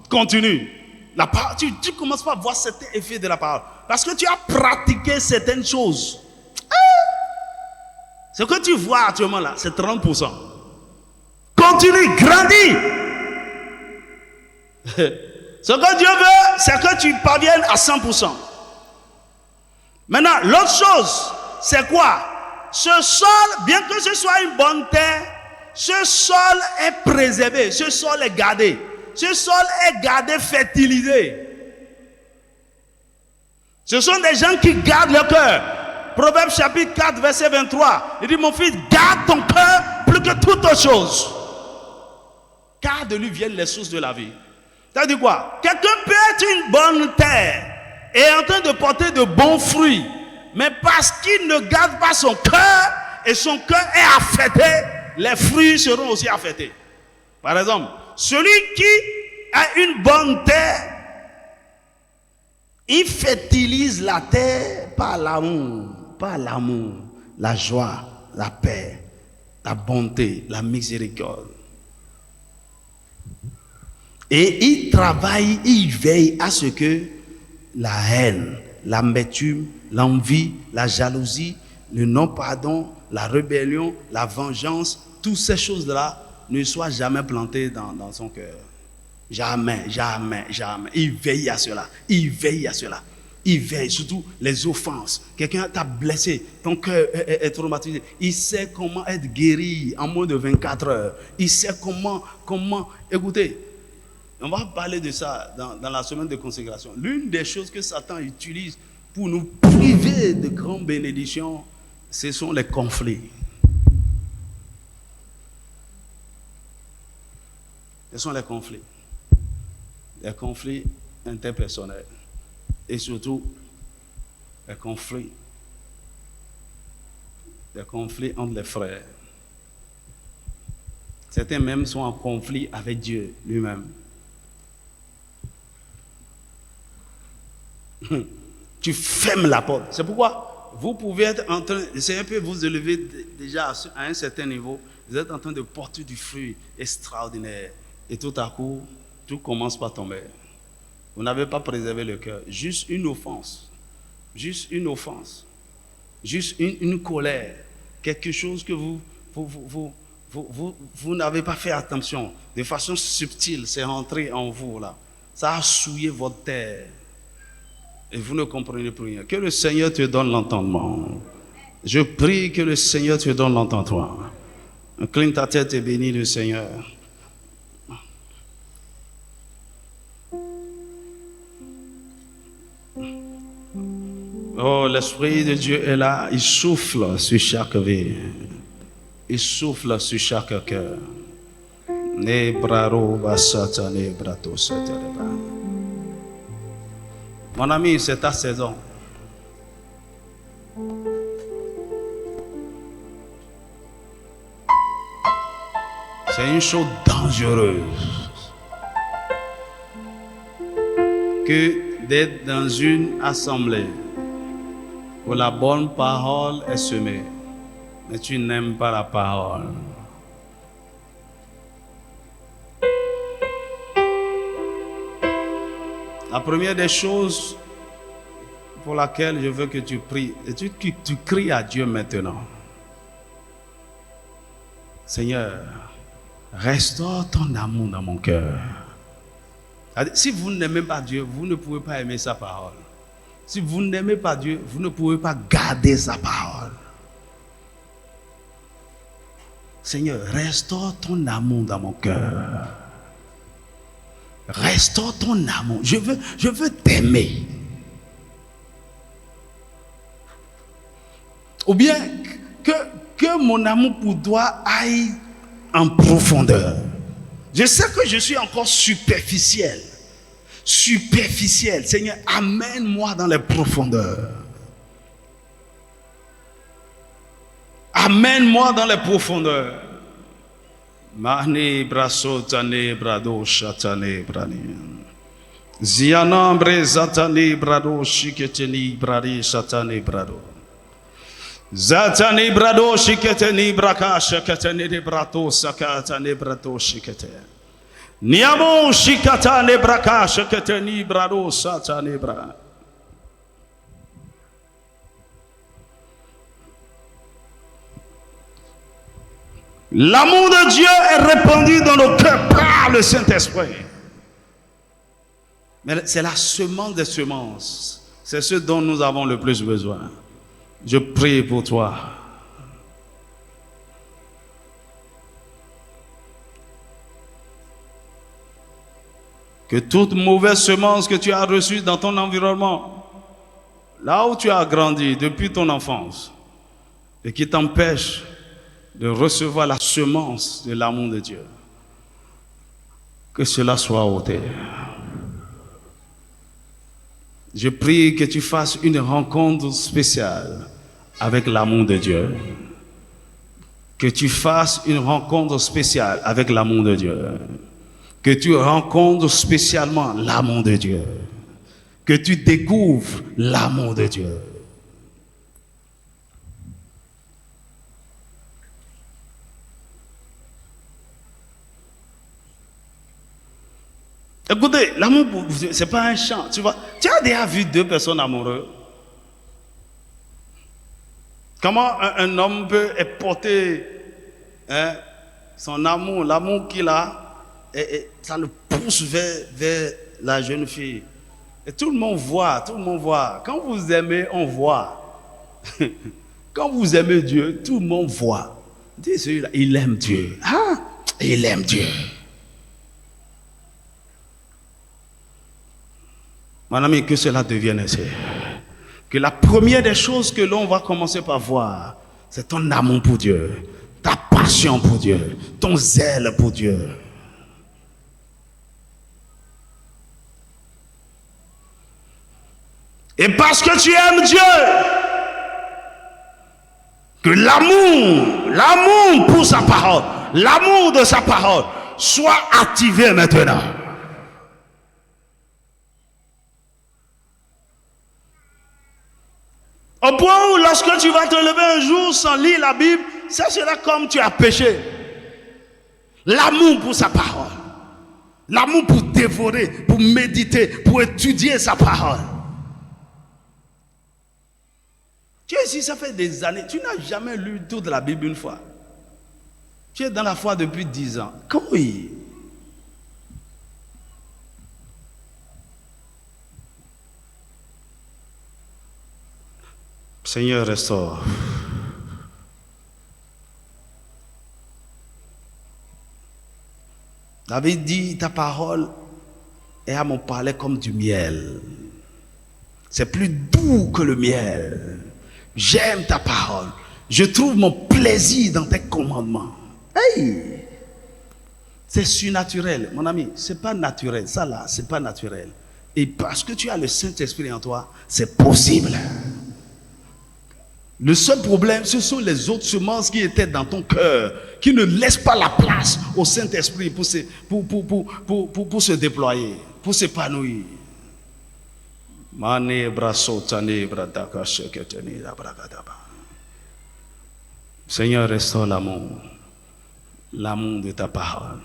Continue. La parole, tu commences pas à voir certains effets de la parole. Parce que tu as pratiqué certaines choses. Ce que tu vois actuellement là, c'est 30%. Continue, grandis. Ce que Dieu veut, c'est que tu parviennes à 100%. Maintenant, l'autre chose, c'est quoi? Ce sol, bien que ce soit une bonne terre, ce sol est préservé, ce sol est gardé. Ce sol est gardé, fertilisé. Ce sont des gens qui gardent leur cœur. Proverbe chapitre 4, verset 23. Il dit, mon fils, garde ton cœur plus que toute autre chose. Car de lui viennent les sources de la vie. Ça dit quoi? Quelqu'un peut être une bonne terre et en train de porter de bons fruits. Mais parce qu'il ne garde pas son cœur et son cœur est affecté, les fruits seront aussi affectés. Par exemple, celui qui a une bonne terre, il fertilise la terre par l'amour, la joie, la paix la bonté, la miséricorde. Et il travaille, il veille à ce que la haine, l'amertume, l'envie, la jalousie, le non-pardon, la rébellion, la vengeance, toutes ces choses-là ne soient jamais plantées dans son cœur. Jamais, jamais, jamais. Il veille à cela. Il veille à cela. Il veille, surtout les offenses. Quelqu'un t'a blessé, ton cœur est traumatisé. Il sait comment être guéri en moins de 24 heures. Il sait comment, écoutez, on va parler de ça dans la semaine de consécration. L'une des choses que Satan utilise pour nous priver de grandes bénédictions, ce sont les conflits. Ce sont les conflits. Les conflits interpersonnels. Et surtout, les conflits entre les frères. Certains même sont en conflit avec Dieu lui-même. Tu fermes la porte. C'est pourquoi vous pouvez être en train, le Seigneur peut vous élever déjà à un certain niveau. Vous êtes en train de porter du fruit extraordinaire. Et tout à coup, tout commence par tomber. Vous n'avez pas préservé le cœur. Juste une offense. Juste une offense. Juste une colère. Quelque chose que vous n'avez pas fait attention. De façon subtile, c'est rentré en vous là. Ça a souillé votre terre. Et vous ne comprenez plus rien. Que le Seigneur te donne l'entendement. Je prie que le Seigneur te donne l'entendement. Incline ta tête et bénis le Seigneur. Oh, l'Esprit de Dieu est là. Il souffle sur chaque vie. Il souffle sur chaque cœur. Mon ami, c'est ta saison. C'est une chose dangereuse que d'être dans une assemblée où la bonne parole est semée, mais tu n'aimes pas la parole. La première des choses pour laquelle je veux que tu pries, et tu cries à Dieu maintenant. Seigneur, restaure ton amour dans mon cœur. Si vous n'aimez pas Dieu, vous ne pouvez pas aimer sa parole. Si vous n'aimez pas Dieu, vous ne pouvez pas garder sa parole. Seigneur, restaure ton amour dans mon cœur. Restaure ton amour. Je veux t'aimer. Ou bien que mon amour pour toi aille en profondeur. Je sais que je suis encore superficiel. Superficiel. Seigneur, amène-moi dans les profondeurs. Amène-moi dans les profondeurs. Mani braso tane brado shatane brani. Ziana brezatane brado shiketeni bradi shatane brado. Zatane brado shiketeni braka shiketeni de brato sakatane brato shikete. Niamo shikatane braka shiketeni brado satane bra. L'amour de Dieu est répandu dans nos cœurs par le Saint-Esprit. Mais c'est la semence des semences. C'est ce dont nous avons le plus besoin. Je prie pour toi. Que toute mauvaise semence que tu as reçue dans ton environnement, là où tu as grandi depuis ton enfance, et qui t'empêche de recevoir la semence de l'amour de Dieu, que cela soit ôté. Je prie que tu fasses une rencontre spéciale avec l'amour de Dieu. Que tu fasses une rencontre spéciale avec l'amour de Dieu. Que tu rencontres spécialement l'amour de Dieu. Que tu découvres l'amour de Dieu. Écoutez, l'amour, c'est pas un chant, tu vois. Tu as déjà vu deux personnes amoureuses? Comment un homme peut porter son amour, l'amour qu'il a, et ça le pousse vers la jeune fille. Et tout le monde voit, tout le monde voit. Quand vous aimez, on voit. Quand vous aimez Dieu, tout le monde voit. Dis celui-là, il aime Dieu. Ah, il aime Dieu. Mon ami, que cela devienne ainsi. Que la première des choses que l'on va commencer par voir, c'est ton amour pour Dieu, ta passion pour Dieu, ton zèle pour Dieu. Et parce que tu aimes Dieu, que l'amour pour sa parole, l'amour de sa parole, soit activé maintenant. Au point où lorsque tu vas te lever un jour sans lire la Bible, ça sera comme tu as péché. L'amour pour sa parole. L'amour pour dévorer, pour méditer, pour étudier sa parole. Tu es ici, ça fait des années, tu n'as jamais lu toute la Bible une fois. Tu es dans la foi depuis 10 ans. Oui. Seigneur, restaure. David dit, ta parole est à mon palais comme du miel. C'est plus doux que le miel. J'aime ta parole. Je trouve mon plaisir dans tes commandements. Hey! C'est surnaturel, mon ami. C'est pas naturel. Ça là, c'est pas naturel. Et parce que tu as le Saint-Esprit en toi, c'est possible. Le seul problème, ce sont les autres semences qui étaient dans ton cœur, qui ne laissent pas la place au Saint-Esprit pour se déployer, pour s'épanouir. Seigneur, restaure l'amour de ta parole.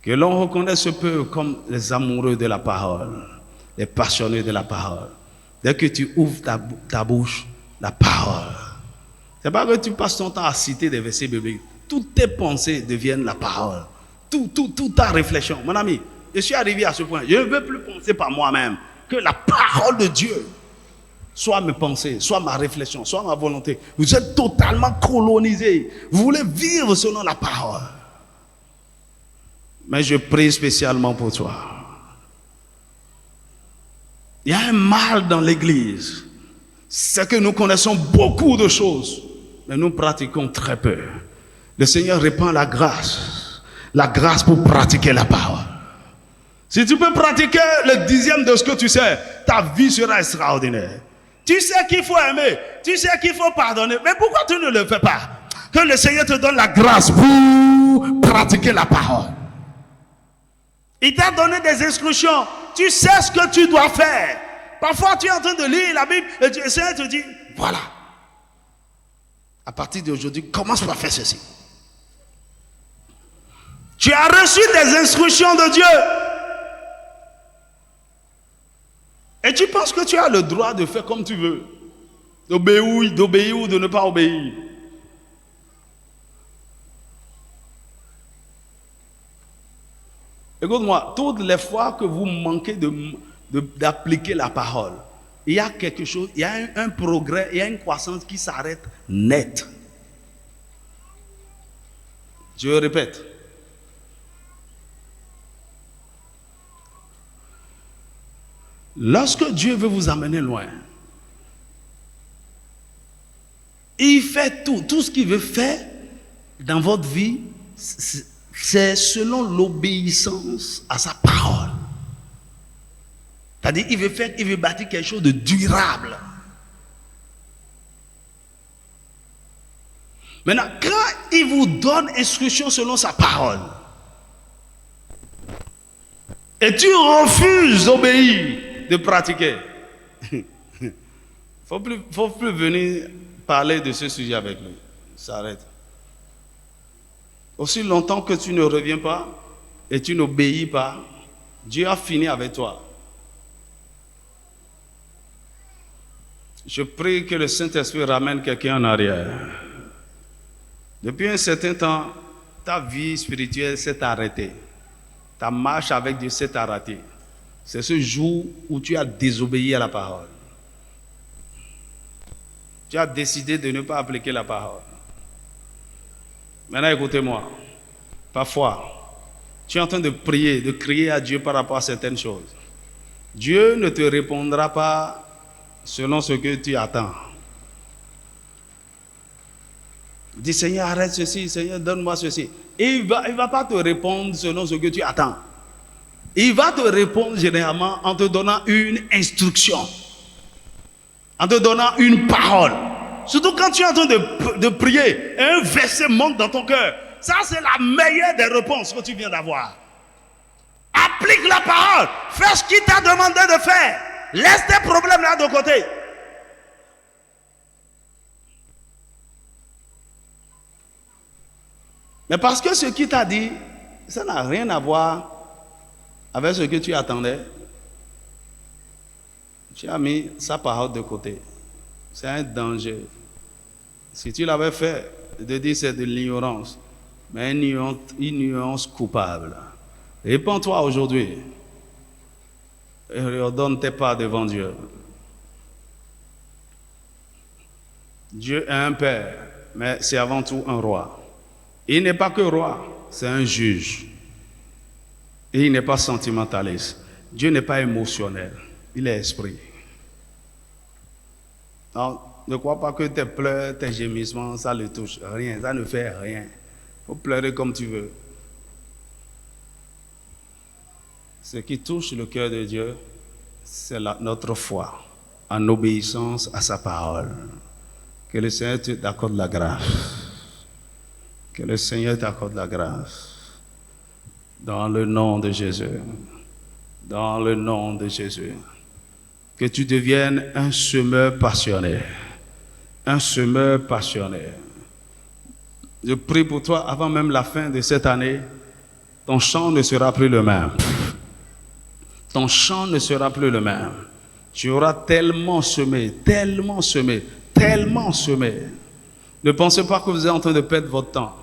Que l'on reconnaisse ce peu comme les amoureux de la parole, les passionnés de la parole. Dès que tu ouvres ta bouche, la parole. C'est pas que tu passes ton temps à citer des versets bibliques. Toutes tes pensées deviennent la parole. Toute ta réflexion. Mon ami, je suis arrivé à ce point. Je ne veux plus penser par moi-même. Que la parole de Dieu soit mes pensées, soit ma réflexion, soit ma volonté. Vous êtes totalement colonisé. Vous voulez vivre selon la parole. Mais je prie spécialement pour toi. Il y a un mal dans l'église. C'est que nous connaissons beaucoup de choses, mais nous pratiquons très peu. Le Seigneur répand la grâce pour pratiquer la parole. Si tu peux pratiquer le 10e de ce que tu sais, ta vie sera extraordinaire. Tu sais qu'il faut aimer, tu sais qu'il faut pardonner, mais pourquoi tu ne le fais pas? Que le Seigneur te donne la grâce pour pratiquer la parole. Il t'a donné des instructions. Tu sais ce que tu dois faire. Parfois, tu es en train de lire la Bible et le Seigneur te dit, voilà. À partir d'aujourd'hui, commence par faire ceci. Tu as reçu des instructions de Dieu. Et tu penses que tu as le droit de faire comme tu veux. D'obéir ou de ne pas obéir. Écoute-moi, toutes les fois que vous manquez d'appliquer la parole, il y a quelque chose, il y a un progrès, il y a une croissance qui s'arrête net. Je répète. Lorsque Dieu veut vous amener loin, il fait tout ce qu'il veut faire dans votre vie, c'est selon l'obéissance à sa parole. C'est-à-dire, il veut bâtir quelque chose de durable. Maintenant, quand il vous donne instruction selon sa parole, et tu refuses d'obéir, de pratiquer, il ne faut plus venir parler de ce sujet avec lui. Ça arrête. Aussi longtemps que tu ne reviens pas, et tu n'obéis pas, Dieu a fini avec toi. Je prie que le Saint-Esprit ramène quelqu'un en arrière. Depuis un certain temps, ta vie spirituelle s'est arrêtée. Ta marche avec Dieu s'est arrêtée. C'est ce jour où tu as désobéi à la parole. Tu as décidé de ne pas appliquer la parole. Maintenant, écoutez-moi. Parfois, tu es en train de prier, de crier à Dieu par rapport à certaines choses. Dieu ne te répondra pas selon ce que tu attends. Dis, Seigneur, arrête ceci, Seigneur, donne-moi ceci. Et il va pas te répondre selon ce que tu attends. Il va te répondre généralement en te donnant une instruction, en te donnant une parole. Surtout quand tu es en train de prier, un verset monte dans ton cœur. Ça, c'est la meilleure des réponses que tu viens d'avoir. Applique la parole. Fais ce qu'il t'a demandé de faire. Laisse tes problèmes là de côté. Mais parce que ce qu'il t'a dit, ça n'a rien à voir avec ce que tu attendais. Tu as mis sa parole de côté. C'est un danger. Si tu l'avais fait, de dire c'est de l'ignorance, mais une ignorance coupable. Réponds-toi aujourd'hui et redonne tes pas devant Dieu. Dieu est un père, mais c'est avant tout un roi. Il n'est pas que roi, c'est un juge. Et il n'est pas sentimentaliste. Dieu n'est pas émotionnel, il est esprit. Donc, ne crois pas que tes pleurs, tes gémissements, ça ne touche rien, ça ne fait rien. Il faut pleurer comme tu veux. Ce qui touche le cœur de Dieu, c'est notre foi, en obéissance à sa parole. Que le Seigneur t'accorde la grâce. Que le Seigneur t'accorde la grâce. Dans le nom de Jésus. Dans le nom de Jésus. Que tu deviennes un semeur passionné. Un semeur passionné. Je prie pour toi, avant même la fin de cette année, ton chant ne sera plus le même. Ton chant ne sera plus le même. Tu auras tellement semé, tellement semé, tellement semé. Ne pensez pas que vous êtes en train de perdre votre temps.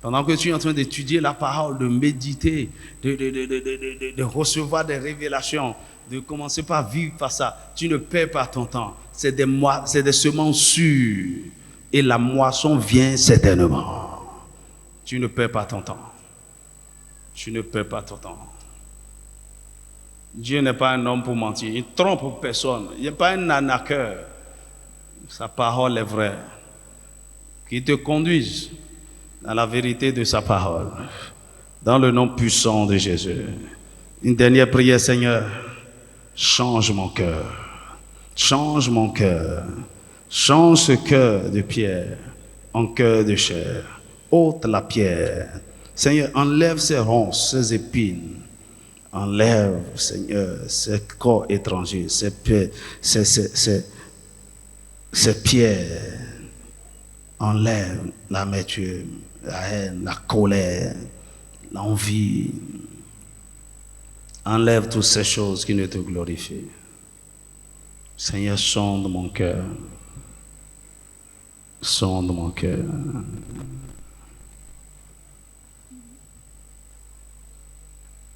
Pendant que tu es en train d'étudier la parole, de méditer, de recevoir des révélations, de commencer par vivre par ça, tu ne perds pas ton temps. C'est des semences sûres. Et la moisson vient certainement. Tu ne perds pas ton temps. Tu ne perds pas ton temps. Dieu n'est pas un homme pour mentir. Il ne trompe personne. Il n'est pas un arnaqueur. Sa parole est vraie. Qu'il te conduise dans la vérité de sa parole. Dans le nom puissant de Jésus. Une dernière prière, Seigneur. Change mon cœur. Change mon cœur. Change ce cœur de pierre en cœur de chair. Ôte la pierre. Seigneur, enlève ces ronces, ces épines. Enlève, Seigneur, ces corps étrangers, ces pierres. Enlève l'amertume, la haine, la colère, l'envie. Enlève toutes ces choses qui ne te glorifient. Seigneur, sonde mon cœur. Sonde mon cœur.